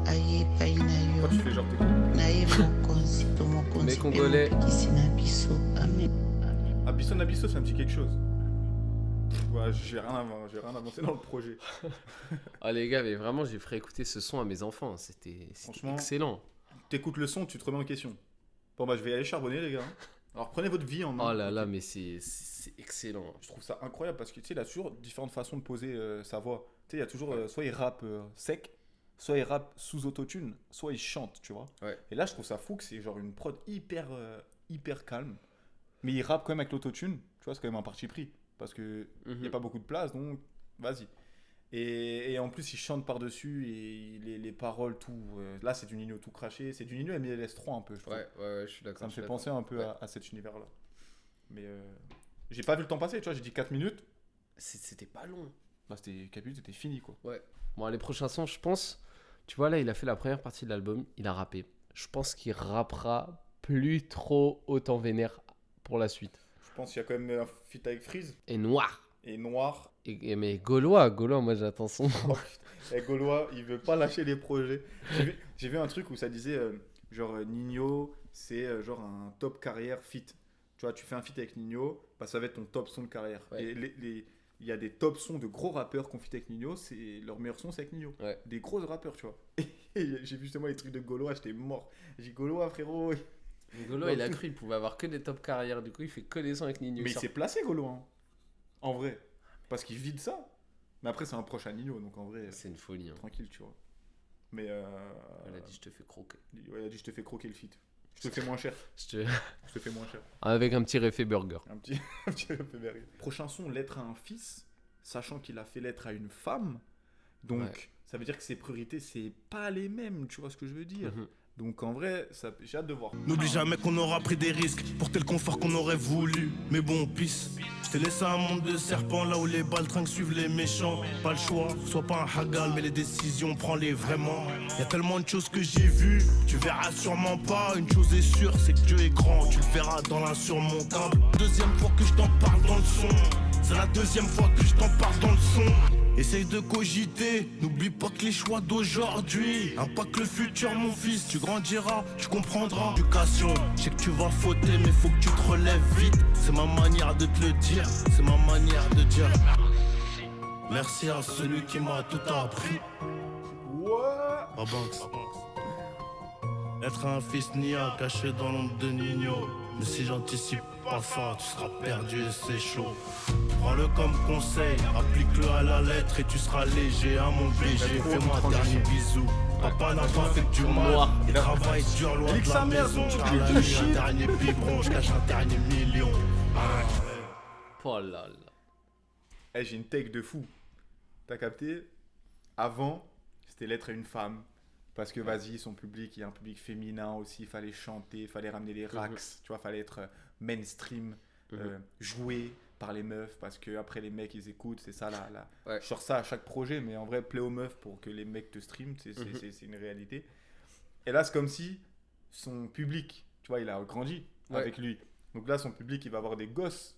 Aye paina yo. Pourquoi tu fais genre t'es... Naye mokonzi to mokonzi. Les Congolais. Kisina biso. Amen. Abisso, ça me dit quelque chose. Ouais, j'ai rien avancé dans le projet. Ah les gars, mais vraiment, j'ai fait écouter ce son à mes enfants. C'était Franchement, excellent. T'écoutes le son, tu te remets en question. Bon bah je vais aller charbonner, les gars. Alors prenez votre vie en main. Oh là là, mais c'est excellent. Je trouve ça incroyable parce que tu sais, il a toujours différentes façons de poser sa voix. Tu sais, il y a toujours soit il rappe sec, soit il rappe sous autotune, soit il chante, tu vois. Ouais. Et là, je trouve ça fou que c'est genre une prod hyper calme, mais il rappe quand même avec l'autotune. Tu vois, c'est quand même un parti pris parce que il y a pas beaucoup de place, donc vas-y. Et en plus, il chante par-dessus et les paroles, tout. Là, c'est du Ninho tout craché. C'est du Ninho MLS3 un peu, je trouve. Ouais, je suis d'accord. Ça me fait penser un peu à cet univers-là. Mais j'ai pas vu le temps passer, tu vois. J'ai dit 4 minutes. C'était pas long. Bah, c'était 4 minutes, c'était fini, quoi. Ouais. Bon, les prochains sons, je pense. Tu vois, là, il a fait la première partie de l'album. Il a rappé. Je pense qu'il rappera plus trop autant vénère pour la suite. Je pense qu'il y a quand même un feat avec Freeze. Et Noir. Et Noir. Mais Gaulois, moi j'attends son. Et Gaulois, il veut pas lâcher les projets. J'ai vu un truc où ça disait genre Ninho, c'est genre un top carrière feat. Tu vois, tu fais un feat avec Ninho, bah, ça va être ton top son de carrière. Ouais. Et il y a des top sons de gros rappeurs qui ont feat avec Ninho, leur meilleur son c'est avec Ninho. Ouais. Des gros rappeurs, tu vois. Et j'ai vu justement les trucs de Gaulois, j'étais mort. J'ai dit Gaulois, frérot. Gaulois, il a cru, il pouvait avoir que des top carrières. Du coup, il fait que des sons avec Ninho. Mais il s'est placé, Gaulois. Hein. En vrai. Parce qu'il vide ça. Mais après, c'est un proche à Ninho, donc en vrai. C'est une folie. Hein. Tranquille, tu vois. Mais. Elle a dit, je te fais croquer. Elle a dit, je te fais croquer le feat. Je te fais moins cher. Je te fais moins cher. Avec un petit réfé burger. Un petit réfé. Prochain son, lettre à un fils, sachant qu'il a fait lettre à une femme. Donc, ça veut dire que ses priorités, c'est pas les mêmes, tu vois ce que je veux dire. Donc en vrai, j'ai hâte de voir. N'oublie jamais qu'on aura pris des risques pour tel confort qu'on aurait voulu. Mais bon, pisse. Je t'ai laissé un monde de serpents là où les baltringues suivent les méchants. Pas le choix, sois pas un hagal, mais les décisions, prends-les vraiment. Y'a tellement de choses que j'ai vues, tu verras sûrement pas. Une chose est sûre, c'est que Dieu est grand, tu le verras dans l'insurmontable. Deuxième fois que je t'en parle dans le son. C'est la deuxième fois que je t'en parle dans le son. Essaye de cogiter, n'oublie pas que les choix d'aujourd'hui impactent le futur, mon fils. Tu grandiras, tu comprendras. Éducation, je sais que tu vas fauter, mais faut que tu te relèves vite. C'est ma manière de te le dire, c'est ma manière de dire. Merci à celui qui m'a tout appris. Banks. Être un fils nia caché dans l'ombre de Ninho. Mais si j'anticipe pas ça, tu seras perdu et c'est chaud. Prends-le comme conseil, applique-le à la lettre et tu seras léger à mon BG. Fais-moi un dernier bisou. Papa n'a pas fait du mal, il travaille dur loin de la maison. Par la nuit, un dernier biberon, je cache un dernier million. Oh là là. Hey, j'ai une take de fou. T'as capté? Avant, c'était lettre à une femme. Parce que vas-y, son public, il y a un public féminin aussi, il fallait chanter, il fallait ramener les racks, tu vois, il fallait être mainstream, joué par les meufs, parce que après les mecs ils écoutent, c'est ça là. Je sors ça à chaque projet, mais en vrai, play aux meufs pour que les mecs te streament, c'est une réalité. Et là, c'est comme si son public, tu vois, il a grandi avec lui. Donc là, son public, il va avoir des gosses.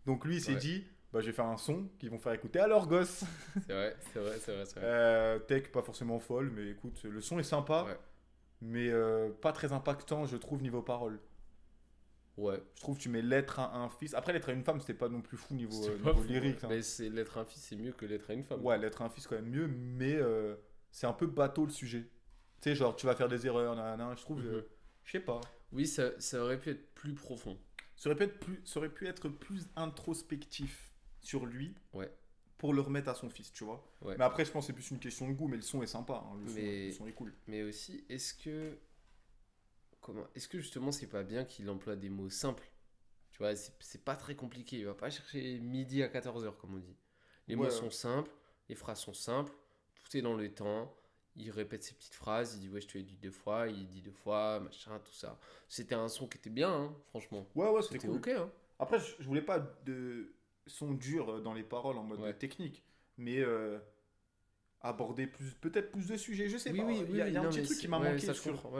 Donc lui, il s'est dit, bah, je vais faire un son qu'ils vont faire écouter à leurs gosses. C'est vrai. Tech pas forcément folle, mais écoute, le son est sympa, mais pas très impactant, je trouve, niveau parole. Ouais. Je trouve que tu mets lettre à un fils. Après, lettre à une femme, c'était pas non plus fou niveau lyrique. Hein. Mais lettre à un fils, c'est mieux que lettre à une femme. Ouais, lettre à un fils, quand même mieux, mais c'est un peu bateau le sujet. Tu sais, genre, tu vas faire des erreurs, je trouve, je sais pas. Oui, ça aurait pu être plus profond. Ça aurait pu être plus introspectif sur lui pour le remettre à son fils, tu vois. Mais après, je pense que c'est plus une question de goût, mais le son est sympa, hein. Le son est cool. Mais aussi, est-ce que justement c'est pas bien qu'il emploie des mots simples? Tu vois, c'est pas très compliqué, il va pas chercher midi à 14h comme on dit. Les mots sont simples, les phrases sont simples, tout est dans le temps. Il répète ses petites phrases, il dit je te l'ai dit 2 fois, il dit 2 fois, machin, tout ça. C'était un son qui était bien, hein, franchement. Ouais, c'était cool. Ok, hein. Après, je voulais pas de son dur dans les paroles en mode technique, mais aborder peut-être plus de sujets, je sais pas. Il y a un petit truc qui m'a manqué sur.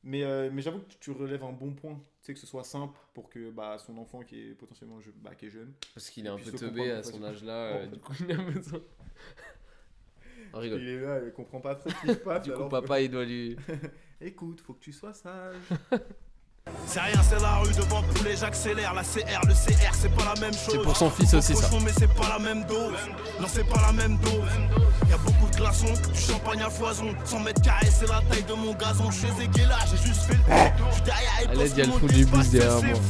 Mais j'avoue que tu relèves un bon point, tu sais, que ce soit simple pour que son enfant qui est potentiellement qui est jeune. Parce qu'il est un peu teubé à son âge-là, du coup il a besoin. On rigole. Il est là, il comprend pas trop ce qui se passe. Du coup, papa, il doit lui. Écoute, faut que tu sois sage. C'est rien, c'est la rue devant poulet, j'accélère. La CR, le CR, c'est pas la même chose. C'est pour son fils aussi, ça. Mais c'est pas la même dose. Non, c'est pas la même dose. Y'a beaucoup de glaçons, du champagne à foison. 100 mètres carrés, c'est la taille de mon gazon. Je faisais là, j'ai juste fait le. J'suis derrière et parce qu'il y a le fou du bus derrière moi.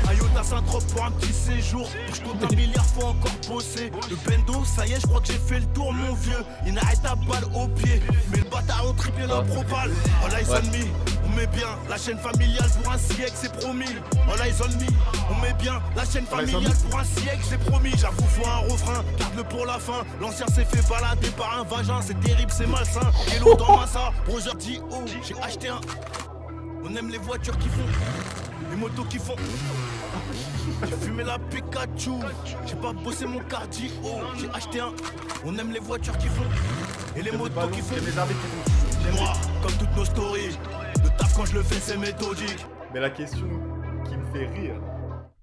Ayota Saint-Trope pour un petit séjour. Je compte 1 milliard, faut encore bosser. Le bendo, ça y est, je crois que j'ai fait le tour, mon vieux. Inarrêtable balle au pied. Mais le bâtard ont triplé la propale. Oh là, ils sont mis. met bien la chaîne familiale pour un siècle, c'est promis. All eyes on me. On met bien la chaîne familiale pour un siècle, c'est promis. J'avoue, faut un refrain, garde-le pour la fin. L'ancien s'est fait balader par un vagin, c'est terrible, c'est malsain. Hello dans Massa, Roger dit oh, j'ai acheté un. On aime les voitures qui font, les motos qui font. J'ai fumé la Pikachu, j'ai pas bossé mon cardio. J'ai acheté un. On aime les voitures qui font et les motos qui font. Et moi, comme toutes nos stories, le taf quand je le fais c'est méthodique. Mais la question qui me fait rire,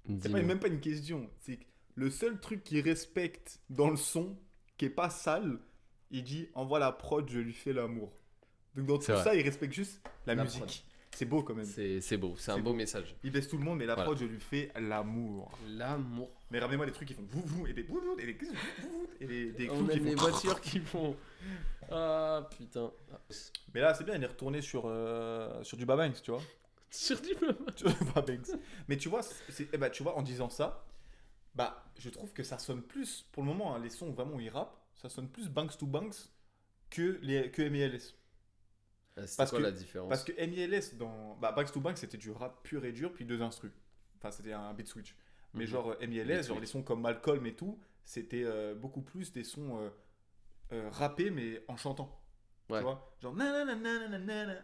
c'est Dis-nous. même pas une question, c'est que le seul truc qu'il respecte dans le son, qui est pas sale, il dit envoie la prod, je lui fais l'amour. Donc dans tout C'est vrai. ça, il respecte juste la La musique. prod. C'est beau quand même. C'est beau, c'est un C'est beau beau. message. Il baisse tout le monde, mais la Voilà. prod, je lui fais l'amour. L'amour. Mais ramenez-moi des trucs qui font vous vous et des vous vous et des et des On clous qui aime les font. voitures qui font. Ah putain. Mais là, c'est bien, il est retourné sur du Babanks, tu vois. Sur du même. Sur du Babanks. Mais tu vois, eh ben, tu vois, en disant ça, bah, je trouve que ça sonne plus, pour le moment, hein, les sons vraiment où il rappe, ça sonne plus Banks to Banks que MELS. C'était Parce quoi que- la différence? Parce que MELS, dans Banks to Banks, c'était du rap pur et dur, puis 2 instrus. Enfin, c'était un beat switch. Mais Mhm. genre MELS, Beat genre switch. les sons comme Malcolm et tout, c'était beaucoup plus des sons rappés, mais en chantant. Ouais. Tu vois, genre nanananananana, nananana.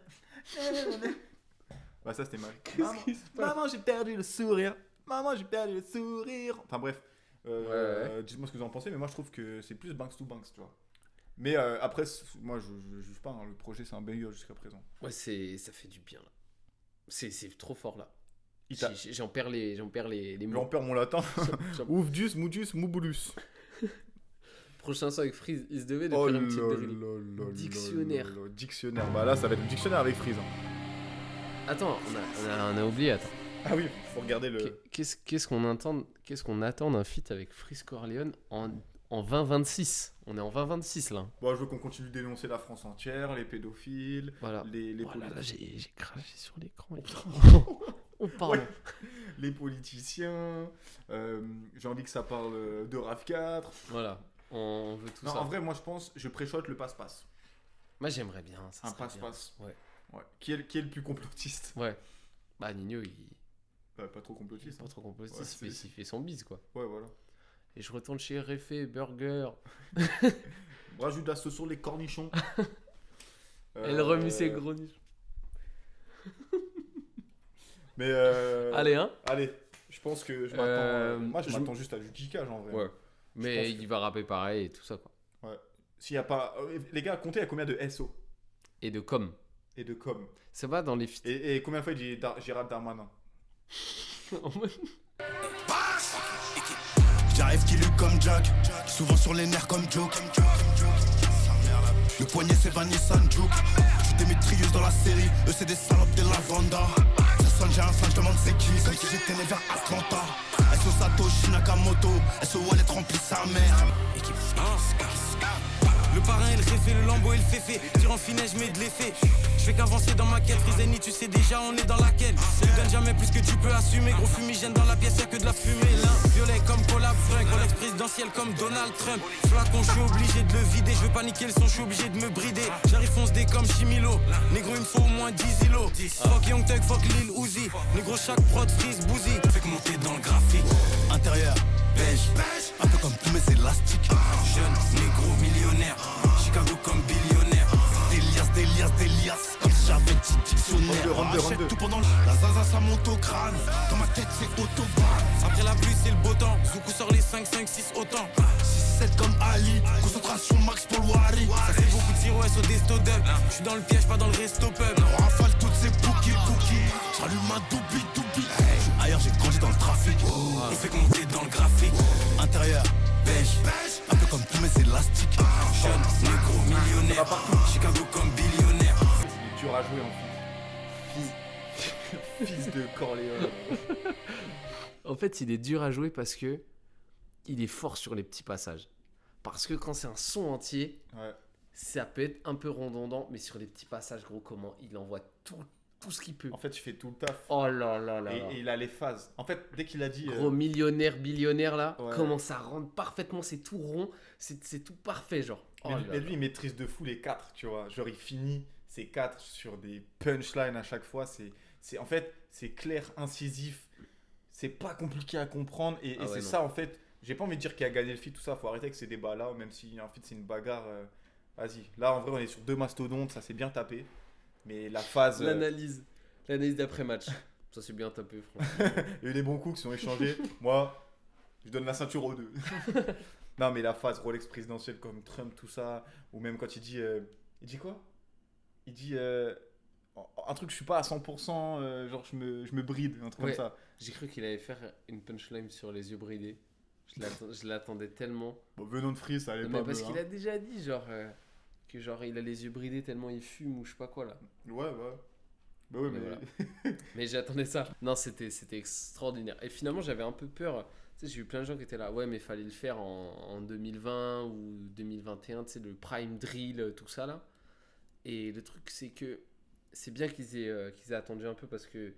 Bah ça c'était mal. Maman, qui se passe maman, j'ai perdu le sourire. Maman, j'ai perdu le sourire. Enfin bref, dites-moi ce que vous en pensez, mais moi je trouve que c'est plus Banks to Banks, tu vois. Mais après, moi je juge pas, hein, le projet c'est un banger jusqu'à présent. Ouais, ça fait du bien là. C'est trop fort là. Il t'a- J'en perds les J'en mots. perds mon latin. J'en- Oufdius, Moudus, Moubulus. Prochain son avec Freeze, il se devait de Oh faire là une petite là drill. là Dictionnaire. là là. Dictionnaire. Bah là, ça va être le dictionnaire avec Freeze. Hein. Attends, on a oublié, attends. Ah oui, faut regarder le. Qu'est-ce qu'on attend d'un feat avec Freeze Corleone en 2026? On est en 2026 là. Bon, je veux qu'on continue de dénoncer la France entière, les pédophiles, Voilà. les, Oh là là, politi- j'ai craché sur l'écran. Oh pardon. Ouais. les politiciens. J'ai envie que ça parle de RAV 4. Voilà, on veut tout Non, ça. en vrai, moi je pense, je préchote le passe-passe. Moi j'aimerais bien. Ça Un serait bien. passe-passe. Ouais. Ouais. Qui est le plus complotiste? Ouais. Bah Nino, il Pas trop est complotiste. pas Hein. trop complotiste, Ouais, il fait son bise quoi. Ouais, voilà. Et je retourne chez Réfé Burger. Rajoute de la sauce sur les cornichons. Elle remue ses gros niches. Mais Allez, hein. allez, je pense que je m'attends. Moi, je m'attends juste à du kickage en vrai. Ouais. Mais pense que- il va rapper pareil et tout ça quoi. S'il y a pas, les gars, comptez à combien de SO Et de com. et de com. Ça va dans les feats. Et combien de fois il dit Gérald Darmanin? J'arrive qui lutte comme Jack, souvent sur les nerfs comme Joke. Le poignet c'est Vanessa Juke. J'suis des maîtrieuses dans la série, eux c'est des salopes de la Vanda. Ça sonne, j'ai un flingue, j'demande c'est qui, comme si j'étais né vers Atlanta. SO Satoshi Nakamoto, SO Wallet remplit sa mère. Le parrain, il réfait, le lambeau, il fait. Tire en finesse, je mets de l'effet. Je fais qu'avancer dans ma quête. Friseni, tu sais déjà, on est dans laquelle. Tu donnes jamais plus que tu peux assumer. Gros fumigène dans la pièce, y'a que de la fumée. L'un violet comme collab, fringue. Rolex présidentiel comme Donald Trump. Flacon, je suis obligé de le vider. Je veux paniquer le son, je suis obligé de me brider. J'arrive fonce dé comme Chimilo. Négro, il me faut au moins 10 îlots. Fuck Young Thug, fuck Lil Uzi. Négro, chaque prod freeze, bouzy. Fait que monter dans le graphique. Intérieur, beige, un peu comme tous mes élastiques. Jeune, négro, millionnaire. Chicago comme billionnaire. Délias, comme si j'avais petit dictionnaire. Rentre deux, rentre Achète deux. tout pendant la zaza, ça monte au crâne. Dans ma tête, c'est autobahn. Après la pluie, c'est le beau temps. Zoukou sort les 5, 5, 6 autant. 6-7 comme Ali, concentration max pour le Wari. Ça fait beaucoup de siroès au desto dub. J'suis dans le piège, pas dans le resto pub. On rafale toutes ces bookies. J'allume un doubi. J'suis ailleurs, j'ai grandi dans le trafic. On fait monter dans le graphique. Intérieur, beige, un peu comme tous mes élastiques. Jeune, négro, millionnaire. Chicago comme billionnaire. Il est dur à jouer en fait. Fils de Corleone. En fait, il est dur à jouer parce que il est fort sur les petits passages. Parce que quand c'est un son entier, Ouais. ça peut être un peu redondant, mais sur les petits passages, gros, comment il envoie tout ce qu'il peut. En fait, il fait tout le taf. Oh là là là. Et il a les phases. En fait, dès qu'il a dit. Gros millionnaire, billionnaire là, Ouais. comment ça rentre parfaitement, c'est tout rond, c'est tout parfait, genre. Oh Mais, là mais là. lui, il maîtrise de fou les 4, tu vois. Genre, il finit c'est 4 sur des punchlines à chaque fois. En fait, c'est clair, incisif. C'est pas compliqué à comprendre. Et c'est non. ça, en fait. J'ai pas envie de dire qu'il a gagné le feat, tout ça. Faut arrêter avec ces débats-là. Même si en fait, c'est une bagarre. Vas-y. Là, en vrai, on est sur 2 mastodontes. Ça s'est bien tapé. Mais la phase. L'analyse d'après-match. Ça c'est bien tapé, franchement. Il y a eu des bons coups qui sont échangés. Moi, je donne la ceinture aux deux. Non, mais la phase Rolex présidentielle comme Trump, tout ça. Ou même quand il dit. Il dit quoi? Il dit. Un truc, je suis pas à 100%. Genre, je me bride. Un truc Ouais. comme ça. J'ai cru qu'il allait faire une punchline sur les yeux bridés. Je l'attendais tellement. Bon, venons de Free, ça allait Non, pas. mais parce bleu, qu'il a déjà dit, genre. Que genre il a les yeux bridés tellement il fume ou je sais pas quoi là. Ouais. Bah ouais, Mais mais. voilà. Mais j'attendais ça. Non, c'était extraordinaire. Et finalement, j'avais un peu peur. Tu sais, j'ai eu plein de gens qui étaient là. Ouais, mais fallait le faire en 2020 ou 2021. Tu sais, le prime drill, tout ça là. Et le truc, c'est que c'est bien qu'ils aient attendu un peu parce que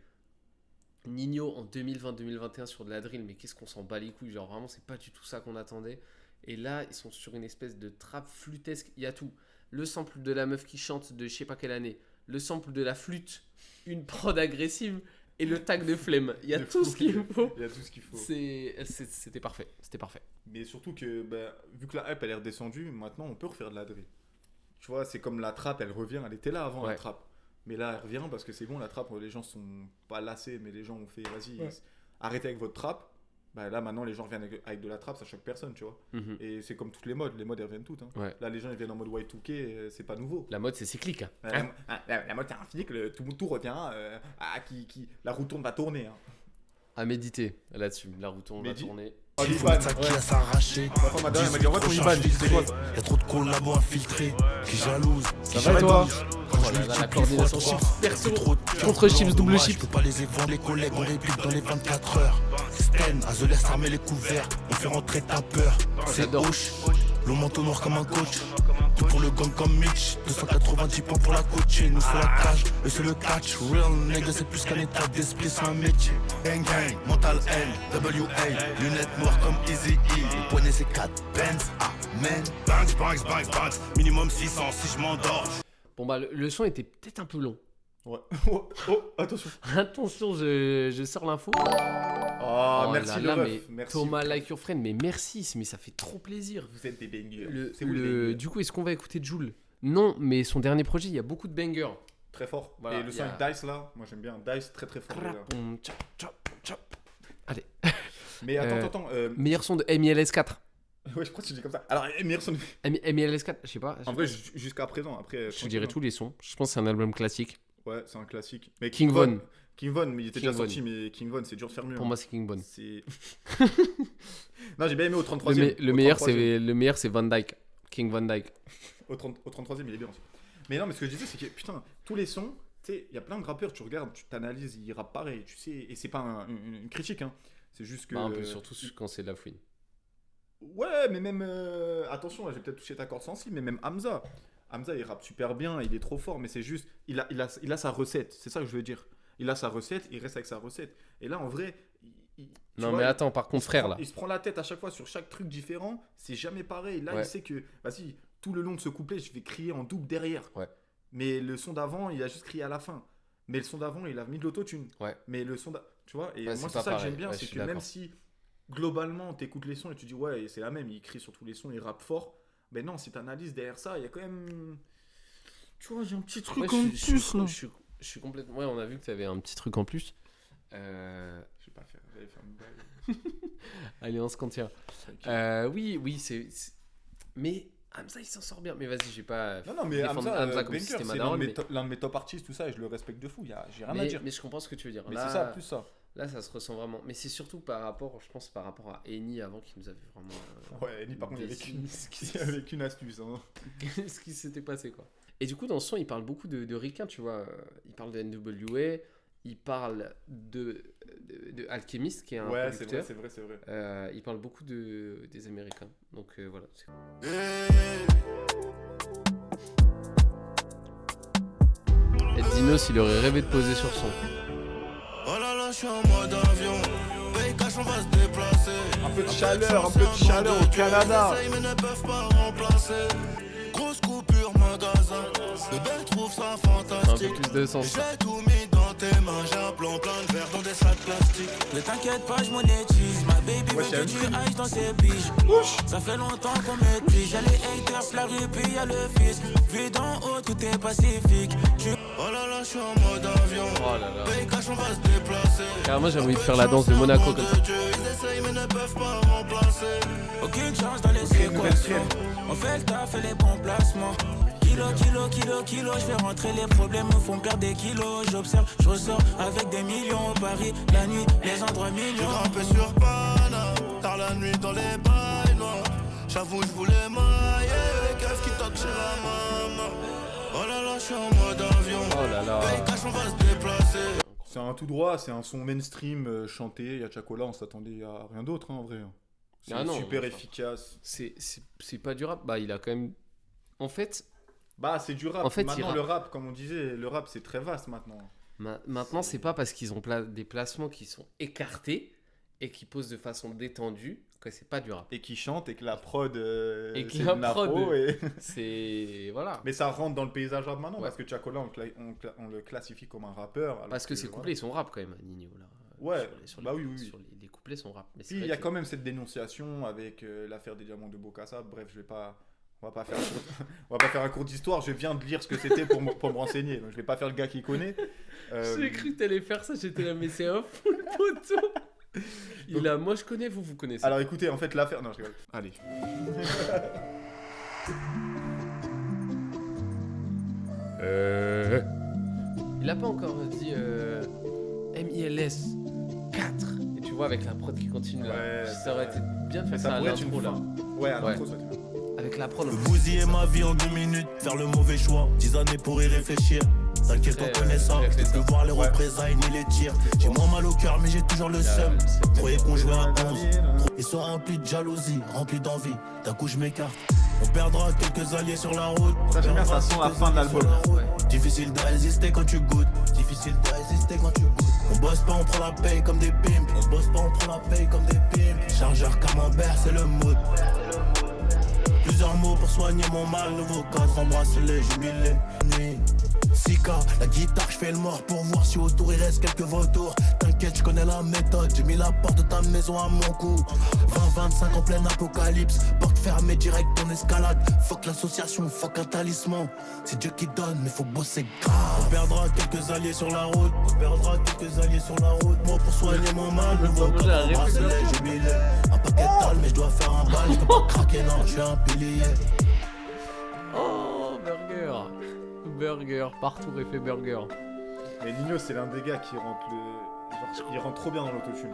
Nino en 2020-2021 sur de la drill, mais qu'est-ce qu'on s'en bat les couilles. Genre vraiment, c'est pas du tout ça qu'on attendait. Et là, ils sont sur une espèce de trap flûtesque. Il y a tout. Le sample de la meuf qui chante de je sais pas quelle année. Le sample de la flûte. Une prod agressive. Et le tag de flemme. Il y a De tout fou. ce qu'il faut. Il y a tout ce qu'il faut. C'était parfait. C'était parfait. Mais surtout que, vu que la hype elle est redescendue, maintenant on peut refaire de la drill. Tu vois, c'est comme la trappe, elle revient. Elle était là avant la Ouais. trappe. Mais là, elle revient parce que c'est bon, la trappe, les gens sont pas lassés, mais les gens ont fait, vas-y, Ouais. arrêtez avec votre trappe. Bah là, maintenant, les gens reviennent avec de la trappe, ça choque personne, tu vois. Mhm. Et c'est comme toutes les modes elles reviennent toutes. Hein. Ouais. Là, les gens ils viennent en mode Y2K, c'est pas nouveau. La mode, c'est cyclique. Hein. La mode, c'est infini, que tout revient, la roue tourne va tourner. Hein. À méditer là-dessus. La roue tourne, va Mehdi. tourner. Oh, Il faut l'Iban, ça qui ouais. laisse arracher. Ma femme, madame, elle m'a dit, envoie ton Iban, j'ai dit, c'est quoi? Y'a trop de collabos infiltrés qui jalousent. Ça va, toi? Oh là là, la coordination chips perso contre chips double chip. Je peux pas les évendre, les collègues, on réplique dans les 24 heures. Sten, à The laisse armer les couverts, on fait rentrer ta peur. C'est J'adore. Hoche, le manteau noir comme un coach. Tout pour le gang comme Mitch, 290 points pour la coaching. Nous faut la cage, eux c'est le catch. Real nigga, c'est plus qu'un état d'esprit, c'est un métier. Gang gang, mental L, WA, lunettes noires comme Easy E. Le poignet c'est 4 Benz, amen. Banks, minimum 600 si je m'endors. Bon bah le son était peut-être un peu long. Ouais. Oh, attention. Attention, je sors l'info. Oh, merci là, le mais ref, merci. Thomas Like Your Friend, mais merci, mais ça fait trop plaisir. Vous êtes des bangers. C'est vous les bangers. Du coup, est-ce qu'on va écouter Jul? Non, mais son dernier projet, il y a beaucoup de bangers. Très fort. Voilà, et le y son a- avec Dice là, moi j'aime bien. Dice très très fort. les gars. Crapon, tchop, tchop, tchop. Allez, Mais attends. meilleur son de MILS4. Ouais, je crois que tu dis comme ça. Alors, meilleur son. MILS4, je sais pas. En vrai, jusqu'à présent, après. je dirais tous les sons. Je pense que c'est un album classique. Ouais, c'est un classique. Mais King Von. King Von, mais il était King déjà Von. sorti, mais King Von, c'est dur de faire mieux. Pour moi, c'est King Bon. C'est. Non, j'ai bien aimé au 33ème. Le meilleur, c'est Van Dyke. King Van Dyke. Au 33ème, il est bien aussi. Mais non, mais ce que je disais, c'est que putain, tous les sons, tu sais, il y a plein de rappeurs, tu regardes, tu t'analyses, ils rappent pareil, tu sais, et c'est pas une critique, hein. C'est juste que. Bah, un peu, surtout quand c'est de la fouine. Ouais, mais même. Attention, là, j'ai peut-être touché ta corde sensible, mais même Hamza. Hamza, il rappe super bien, il est trop fort, mais c'est juste. Il a sa recette, c'est ça que je veux dire. Il a sa recette, il reste avec sa recette. Et là, en vrai. Tu Non, vois, mais attends, par contre, frère, là. Il se prend la tête à chaque fois sur chaque truc différent, c'est jamais pareil. Là, Ouais. il sait que, vas-y, tout le long de ce couplet, je vais crier en double derrière. Ouais. Mais le son d'avant, il a juste crié à la fin. Mais le son d'avant, il a mis de l'autotune. Ouais. Mais le son d'avant, tu vois, et Ouais, moi, c'est c'est pas ça que pareil. j'aime bien, Ouais, c'est je suis que même d'accord. si, globalement, t'écoutes les sons et tu dis, ouais, c'est la même, il crie sur tous les sons, il rappe fort. Ben non, si t'analyses derrière ça, il y a quand même. Tu vois, j'ai un petit truc Ouais, en plus, là. je suis complètement. Ouais, on a vu que tu avais un petit truc en plus. Je vais pas faire, j'allais faire une blague. Allez, on se contient. Ok. Oui, c'est. Mais Hamza, il s'en sort bien. Mais vas-y, j'ai pas. Non, mais défendre Hamza, comme si Banker, c'était c'est ma l'un daronne, de mais- l'un de mes top artistes, tout ça, et je le respecte de fou, j'ai rien à dire. Mais je comprends ce que tu veux dire. Mais Là, c'est ça, plus ça. Là, ça se ressent vraiment. Mais c'est surtout par rapport, je pense, par rapport à Eni avant qui nous avait vraiment. Ouais, ni par contre, déçu. avec une astuce. Hein. Ce qui s'était passé, quoi. Et du coup, dans ce son, il parle beaucoup de ricains, tu vois. Il parle de NWA, il parle de Alchemist, qui est un Ouais, c'est producteur. vrai, c'est vrai. Il parle beaucoup des Américains. Donc voilà. Et Dinos, il aurait rêvé de poser sur son. Oh là là, je suis en mode avion. Paye cash, on va se déplacer. Un peu de chaleur au Canada. Ils ne peuvent pas remplacer. Grosse coupure magasin. Le bel trouve sa femme. 200. J'ai tout mis dans tes mains, j'ai un plan plein de verre dans des sacs plastiques. Ne t'inquiète pas, je monétise. Ma baby Ouais, veut c'est que tu ailles dans ses biches. Ça fait longtemps qu'on maîtrise. Y'a les haters, la rue, puis y'a le fils. Vu d'en haut, tout est pacifique. Oh là là, je suis en mode avion. Oh là là. Paye cash, on va se déplacer. Carrément, j'ai envie de faire la danse de Monaco comme ça. Ils essayent mais ne peuvent pas remplacer. Aucune chance dans les équations. On fait le taf et les bons placements. Kilo, je fais rentrer les problèmes, me font perdre des kilos. J'observe, je ressors avec des millions au Paris, la nuit, les endroits J'ai millions. grimpé sur Pana, tard la nuit dans les bails noirs. J'avoue, je voulais mailler les keufs qui toquent chez la maman. Oh là là, je suis en mode avion. Oh là là. Paye cash, on va se déplacer. C'est un tout droit, c'est un son mainstream chanté. Il y a Chacola, on s'attendait à rien d'autre en vrai. C'est Ah non, super enfin. efficace. C'est pas du rap. Bah, il a quand même. En fait, Bah, c'est du rap. En fait, maintenant, il le rap, comme on disait, le rap c'est très vaste maintenant. maintenant, c'est pas parce qu'ils ont des placements qui sont écartés et qui posent de façon détendue que c'est pas du rap. Et qui chante et que la prod. Et que c'est la de l'afro prod- et- C'est. Voilà. Mais ça rentre dans le paysage rap maintenant Ouais. parce que Chacola, on le classifie comme un rappeur. alors Parce que ses voilà. couplets ils sont rap quand même, Nino. Là. Ouais, Sur bah oui, oui. sur les couplets sont rap. Mais c'est Puis il vrai y a que- quand même cette dénonciation avec l'affaire des diamants de Bokassa. Bref, je vais pas. On va pas faire on va pas faire un cours d'histoire. Je viens de lire ce que c'était pour me renseigner. Donc je vais pas faire le gars qui connaît. J'ai cru que t'allais faire ça, j'étais là, mais c'est un full poteau. Il a, moi je connais, vous connaissez. Alors écoutez, en fait l'affaire. Non, je rigole. Allez. Il a pas encore dit MILS 4. Et tu vois, avec la prod qui continue là, Ouais, ça aurait été bien de faire Ça ça à pourrait être une l'intro là. fin. Ouais, à Ouais. l'intro, ça va être bien. Avec la prod. Bousiller ma vie en 2 minutes, faire le mauvais choix. 10 années pour y réfléchir. T'inquiète, on connaît ça. Je peux voir les représailles ni les tirs. J'ai moins mal au cœur, mais j'ai toujours le seum. Croyez qu'on jouait à 11. Ils sont remplis de jalousie, remplis d'envie. D'un coup, je m'écarte. On perdra quelques alliés sur la route. Ça, j'aime bien, ça sent la fin de l'album. Difficile de résister quand tu goûtes. Difficile de résister quand tu goûtes. On bosse pas, on prend la paye comme des pimps. On bosse pas, on prend la paye comme des pimps. Chargeur camembert, c'est le mood. Plusieurs mots pour soigner mon mal. Nouveau cadre, embrasse-les, jubilé. Nuit. 6K, la guitare, je fais le mort pour voir si autour il reste quelques vautours. T'inquiète, je connais la méthode. J'ai mis la porte de ta maison à mon cou. 20-25 en plein apocalypse. Porte fermée, direct en escalade. Fuck l'association, fuck un talisman. C'est Dieu qui donne, mais faut bosser grave. On perdra quelques alliés sur la route. On perdra quelques alliés sur la route. Moi pour soigner mon mal. Nouveau cadre, embrasse-les, jubilé. Un paquet de dalle, mais je dois faire un bal. Je peux pas craquer, non, je suis un pilier. Oh, burger, partout effet burger. Mais Nino, c'est l'un des gars qui rentre il rentre trop bien dans l'autotune.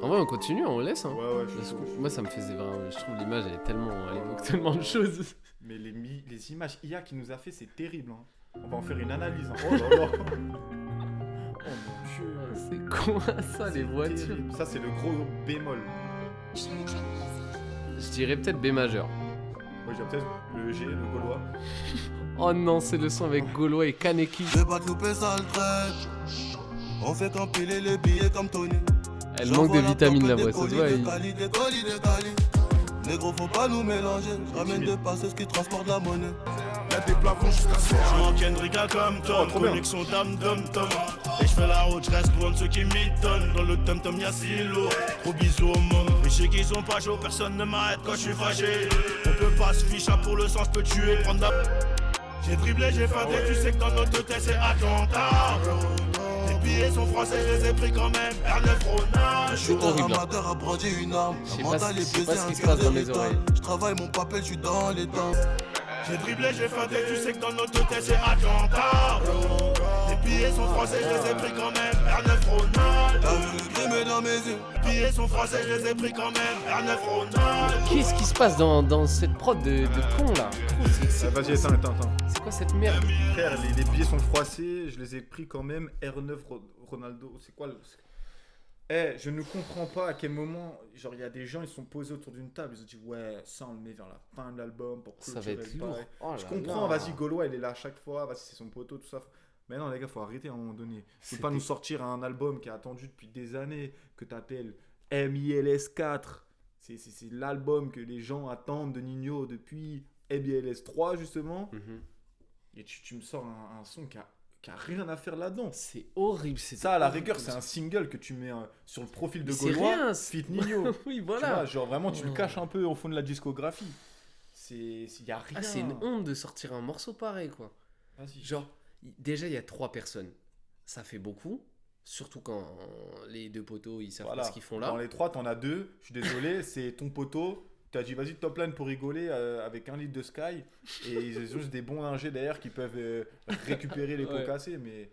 En vrai, on continue, on laisse. Hein. Ouais, je suis Parce chaud. que moi, ça me faisait vraiment. Je trouve l'image, elle évoque tellement de choses. Mais les images IA qu'il nous a fait, c'est terrible. Hein. On va en faire une analyse. Hein. Oh là là. Oh mon dieu. C'est quoi ça, les C'est voitures? terrible. Ça, c'est le gros bémol. Je dirais peut-être B majeur. Moi, j'ai peut-être le G, le gaulois. Oh non, c'est le son avec Gaulois et Kaneki. Je vais pas te louper, sale traite. On fait qu'empiler les billets comme Tony. Elle manque de vitamines la voix, ça se voit. Des colis. Les gros, faut pas nous mélanger. Je ramène des passeuses qui transportent la monnaie. Y'a des plafonds jusqu'à soir. Je suis en Kendricka comme Tom, trop bien. connexion dame dom tom. Et je fais la route, je reste loin de ceux qui m'étonnent. Dans le tom tom y'a si lourd, gros bisous au monde. Mais je sais qu'ils sont pas chauds, personne ne m'arrête quand je suis fâché. On peut pas se ficher pour le sang, je peux tuer, prendre la. J'ai dribblé, j'ai feinté, tu sais que dans notre tête c'est attentat. Les billets sont français, je les ai pris quand même. R9 Ronald. Je suis horrible. amateur à broder une arme. Je sais pas ce qui se passe dans mes oreilles. Je travaille mon papel, je suis dans les temps. J'ai dribblé, j'ai feinté, tu sais que dans notre tête c'est attentat. Les billets sont français, je les ai pris quand même. R9 Ronald. T'as vu le crime dans mes yeux. Les billets sont français, je les ai pris quand même. R9 Ronald. Qu'est-ce qui se passe dans cette prod de con là? Vas-y, attends. C'est quoi cette merde? Frère, les billets sont froissés, je les ai pris quand même. R9 Ronaldo, c'est quoi le... je ne comprends pas à quel moment, genre il y a des gens, ils sont posés autour d'une table, ils ont dit ouais, ça on le met vers la fin de l'album pour Ça va clôturer être le lourd. bail. Oh Je là comprends, là. vas-y, Gaulois, il est là à chaque fois, vas-y, c'est son poteau, tout ça. Mais non, les gars, faut arrêter à un moment donné. Faut pas nous sortir un album qui est attendu depuis des années, que t'appelles MILS 4. C'est l'album que les gens attendent de Nino depuis MILS 3, justement. Mhm. Et tu me sors un son qui a qui a rien à faire là-dedans. C'est horrible. Ça, à la rigueur, c'est un single que tu mets sur le profil de Mais c'est Gaulois, rien, Fit Nino. Oui, Tu voilà. vois, genre vraiment, tu le caches un peu au fond de la discographie. Il y a rien. Ah, c'est une honte de sortir un morceau pareil, quoi. Vas-y. Genre, déjà, il y a 3 personnes. Ça fait beaucoup. Surtout quand les 2 poteaux, ils savent Voilà. pas ce qu'ils font là. Dans les 3, t'en as 2. Je suis désolé, c'est ton poteau. T'as dit vas-y top line pour rigoler avec 1 litre de Sky. Et ils ont juste des bons ingés derrière qui peuvent récupérer les pots Ouais. cassés. Mais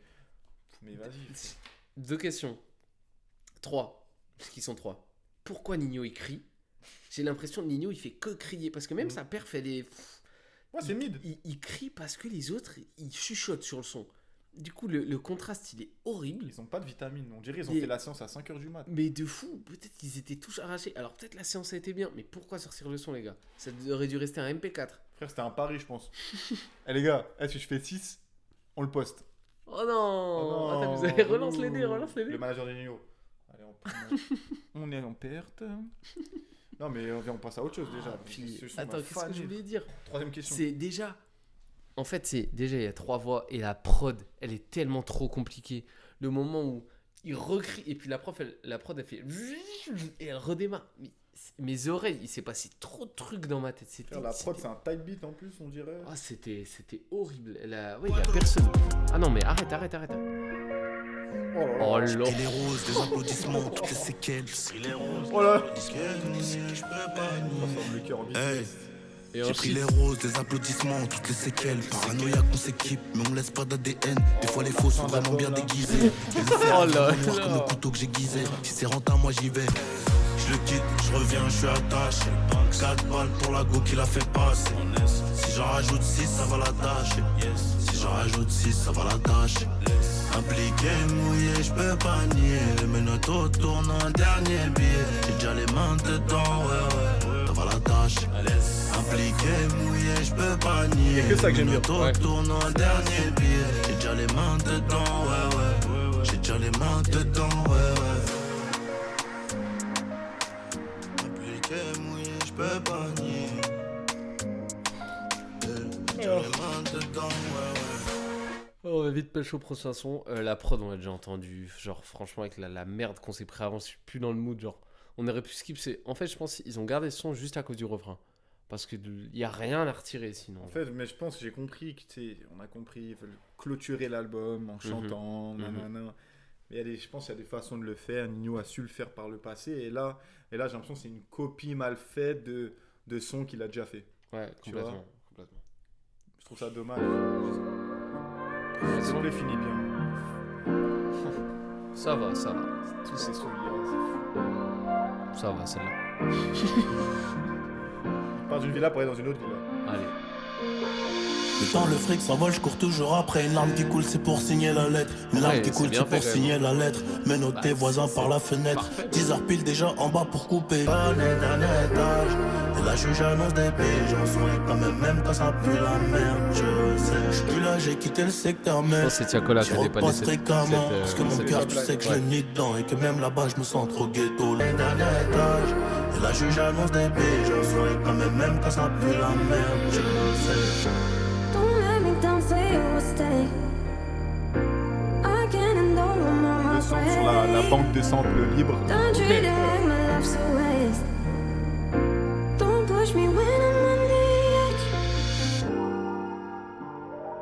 vas-y. 2 questions. 3. Parce qu'ils sont 3. Pourquoi Nino il crie? J'ai l'impression que Nino il fait que crier. Parce que même sa perf elle est. Ouais, c'est mid. Il crie parce que les autres ils chuchotent sur le son. Du coup, le contraste il est horrible. Ils ont pas de vitamines. On dirait ils ont Et- fait la séance à 5h du mat. Mais de fou, peut-être qu'ils étaient tous arrachés. Alors peut-être la séance a été bien, mais pourquoi sortir le son, les gars? Ça aurait dû rester un MP4. Frère, c'était un pari, je pense. Eh les gars, si je fais 6, on le poste. Oh non, Oh non. Attends, vous allez relance les dés, relance les Le dés. manager des Nino. Allez, on est en perte. Non, mais on passe à autre chose déjà. Puis, Ce son attends, m'a qu'est-ce que fané. je voulais dire? 3ème question. C'est déjà. En fait, c'est déjà, il y a 3 voix et la prod, elle est tellement trop compliquée. Le moment où il recrie et puis la prod, elle fait. Et elle redémarre. Mais mes oreilles, il s'est passé trop de trucs dans ma tête. Frère, la prod, c'est un tight beat en plus, on dirait. Ah, c'était horrible. Ouais, il y a personne. Ah non, mais arrête. Oh là là. Oh là. Et les roses, des applaudissements, toutes les séquelles. Oh là là. Je peux pas Transforme le cœur en business. Et J'ai pris les roses, des applaudissements, toutes les séquelles. Paranoïaque, on s'équipe, mais on laisse pas d'ADN. Des fois, les faux sont vraiment bien déguisés. Oh là Noir comme le là. couteau que j'ai guisé. Si c'est rentable, moi j'y vais. Je le quitte, je reviens, je suis attaché. 4 balles pour la go qui l'a fait passer. Si j'en rajoute 6, ça va la tâcher. Si j'en rajoute 6, ça va la tâcher. Impliqué, mouillé, je peux pas nier. Les menottes autour, un dernier billet. J'ai déjà les mains dedans, ouais, ça va la tâcher. Impliqué, mouillé, je peux pas nier. Y'a que ça que j'aime bien. Ouais. Tourne un dernier billet. J'ai déjà les mains dedans, ouais. J'ai déjà les mains dedans, ouais. Impliqué, mouillé, je peux pas nier. J'ai déjà les mains dedans, ouais. Oh, on va vite pêcher au prochain son. La prod, on l'a déjà entendu. Genre, franchement, avec la merde qu'on s'est pris avant, je suis plus dans le mood. Genre, on aurait pu skip. En fait, je pense qu'ils ont gardé le son juste à cause du refrain. Parce qu'il n'y a rien à retirer sinon. En fait, mais je pense que j'ai compris que on a compris, ils veulent clôturer l'album en chantant, nanana. Mais je pense qu'il y a des façons de le faire. Nino a su le faire par le passé. Et là j'ai l'impression que c'est une copie mal faite de sons qu'il a déjà fait. Ouais, Tu complètement. Je trouve ça dommage. S'il te plaît, finis bien. Ça va. Tous ces sons, c'est fou. Ça va, celle-là. Il part d'une villa pour aller dans une autre villa. Allez. Le temps, le fric s'envole, je cours toujours après. Une larme qui coule, c'est pour signer la lettre. Une larme qui c'est coule, bien c'est fait, pour quand même. signer la lettre. Menotté, voisin par la fenêtre. Parfait. 10h pile déjà en bas pour couper. On est dernier étage. Et la juge annonce des pays. J'en souris quand même quand ça pue la merde. Je sais, je suis plus là, j'ai quitté le secteur. Je Mais pense que c'est Tiakola qui j'y a dépanné repense fréquemment. Parce que mon cette cœur, tu sais que je l'ai mis dedans. Et que même là-bas, je me sens trop ghetto. Les derniers étages. Et la juge annonce des pays. J'en souris quand même quand ça pue la merde. Je sais. Don't let me down, say you will stay. I can't endure one more Le son sur la banque de samples libre. Don't treat it like my life's a waste. Don't push me when I'm on the edge.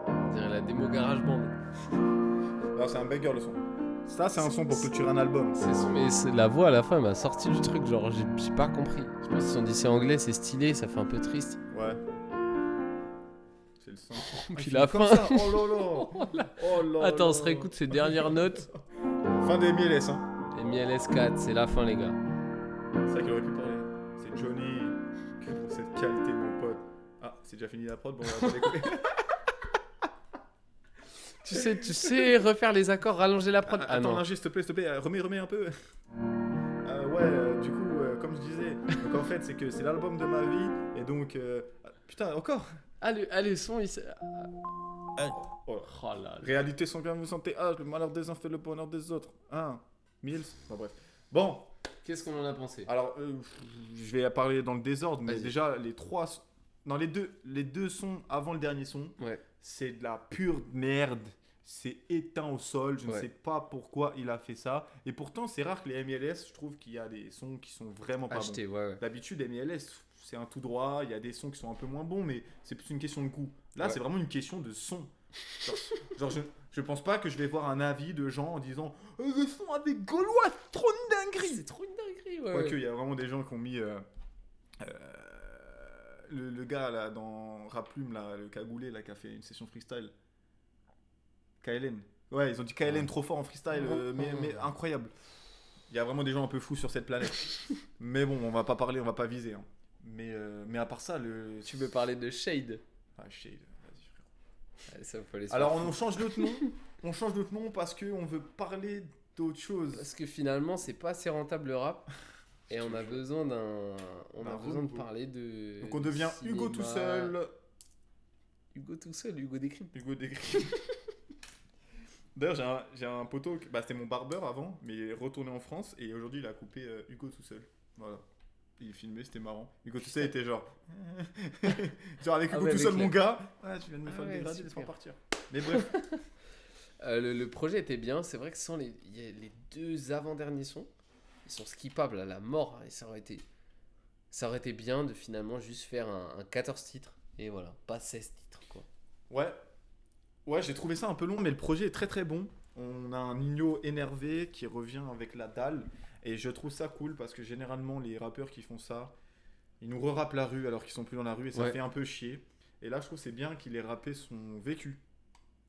On dirait la démo GarageBand. Là, c'est un banger le son. Ça, c'est un son pour clôturer un album. Mais la voix à la fin elle m'a sorti du truc, genre j'ai pas compris. Je pense qu'ils se sont dit c'est anglais, c'est stylé, ça fait un peu triste. Ouais. C'est le son. Puis il la finit comme fin. ça. Oh là là. Oh là Attends, on là. se réécoute ces dernières notes. Fin des MLS, hein. Et MLS 4, c'est la fin les gars. C'est ça qu'il aurait pu parler. C'est Johnny qui pour cette qualité, mon pote. Ah, c'est déjà fini la prod, bon, on va pas décoller. Tu sais refaire les accords, rallonger la prod. Ah Attends, non. l'ingé, s'il te plaît, remets un peu. Du coup, comme je disais, donc en fait, c'est que c'est l'album de ma vie, et donc... putain, encore. Ah le son il s'est... Oh. Oh là là. Réalité sans bien vous sentez, le malheur des uns fait le bonheur des autres. Mills. Bon, bref. Bon, Qu'est-ce qu'on en a pensé? alors, je vais parler dans le désordre, mais Vas-y. déjà, les trois... Non, les deux sons avant le dernier son, Ouais. c'est de la pure merde. s'est éteint au sol. Je ne Ouais. sais pas pourquoi il a fait ça. Et pourtant, c'est rare que les MLS, je trouve qu'il y a des sons qui sont vraiment pas bons. Acheté, ouais. D'habitude, MLS, c'est un tout droit. Il y a des sons qui sont un peu moins bons, mais c'est plus une question de goût. Là, Ouais. c'est vraiment une question de son. Genre, je pense pas que je vais voir un avis de gens en disant le son avec Gaulois, trop une dinguerie. C'est trop une dinguerie, ouais. Quoique, il y a vraiment des gens qui ont mis le gars là dans Raplume, là, le cagoulé là, qui a fait une session freestyle. KLN. Ouais, ils ont dit KLN trop fort en freestyle, mais incroyable. Il y a vraiment des gens un peu fous sur cette planète. Mais bon, on va pas parler, on va pas viser. Hein. Mais à part ça, Tu veux parler de Shade? Ah, shade, vas-y frère. Allez, ça, faut aller se Alors faire on change notre nom. On change notre nom parce qu'on veut parler d'autre chose. Parce que finalement, c'est pas assez rentable le rap. Et on a besoin d'un. On a D'un besoin de renouveau. parler de. Donc on devient Hugo tout cinéma. seul. Hugo tout seul, Hugo Décrypte. Hugo Décrypte. D'ailleurs, j'ai un poteau, c'était mon barbeur avant, mais il est retourné en France et aujourd'hui il a coupé Hugo tout seul. Voilà. Il filmait, c'était marrant. Hugo tout seul était genre. genre avec Ah Hugo ouais, tout avec seul, les- mon gars. Ouais, tu viens de me Ah faire ouais, dégrader, super. laisse-moi partir. Mais bref. Le projet était bien, c'est vrai que sans les 2 avant-derniers sons, ils sont skippables à la mort. Et ça aurait été bien de finalement juste faire un 14 titres. Et voilà, pas 16 titres quoi. Ouais, j'ai trouvé ça un peu long, mais le projet est très très bon. On a un Nino énervé qui revient avec la dalle. Et je trouve ça cool parce que généralement, les rappeurs qui font ça, ils nous re-rappent la rue alors qu'ils sont plus dans la rue et ça Ouais. fait un peu chier. Et là, je trouve que c'est bien qu'il ait rappé son vécu.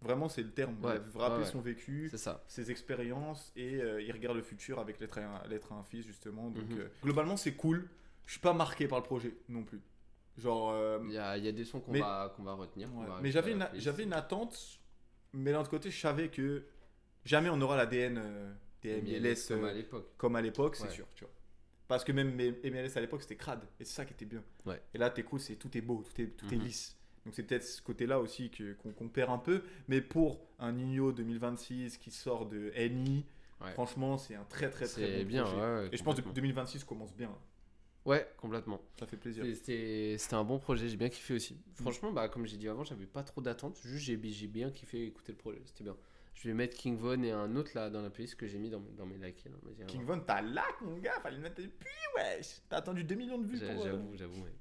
Vraiment, c'est le terme. Ouais, Il a rappé ouais. son vécu, C'est ça. ses expériences et il regarde le futur avec l'être à un fils, justement. Donc, Mhm. globalement, c'est cool. Je suis pas marqué par le projet non plus. Genre. Il y a des sons qu'on mais- va retenir. qu'on Ouais. va Mais rajouter à la playlist. j'avais une attente, mais d'un autre côté, je savais que jamais on aura l'ADN des MLS comme à l'époque. comme à l'époque, c'est Ouais. sûr, tu vois. Parce que même mes MLS à l'époque, c'était crade, et c'est ça qui était bien. Ouais. Et là, t'écoutes, tout est beau, tout est Mhm. lisse. Donc c'est peut-être ce côté-là aussi qu'on perd un peu, mais pour un Nino 2026 qui sort de NI, Ouais. franchement, c'est un très très très C'est bon bien, projet. ouais, Et je pense que complètement. 2026 commence bien, Ouais, complètement. ça fait plaisir. C'était un bon projet, j'ai bien kiffé aussi. Franchement, bah, comme j'ai dit avant, j'avais pas trop d'attentes. Juste, j'ai bien kiffé écouter le projet, c'était bien. Je vais mettre King Von et un autre là dans la playlist que j'ai mis dans mes likes. Là. Vas-y, King alors. Von, t'as lac, mon gars, fallait le mettre depuis, wesh. T'as attendu 2 millions de vues pour... J'avoue, ouais.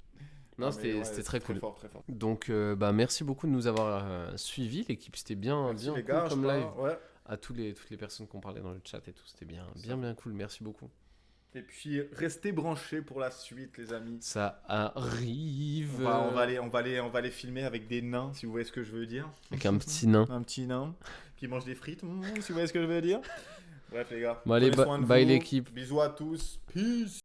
Non, Non, mais ouais, c'était très cool. fort, très fort. Donc, bah, merci beaucoup de nous avoir suivis. L'équipe, c'était bien, Merci bien les cool gars, comme live. ouais. À toutes les personnes qui ont parlé dans le chat et tout, c'était bien cool. Merci beaucoup. Et puis restez branchés pour la suite, les amis. Ça arrive. On va aller filmer avec des nains, si vous voyez ce que je veux dire. Avec un petit nain. Un petit nain qui mange des frites, si vous voyez ce que je veux dire. Bref les gars. Bon, allez, prenez soin de bye vous. l'équipe. Bisous à tous. Peace.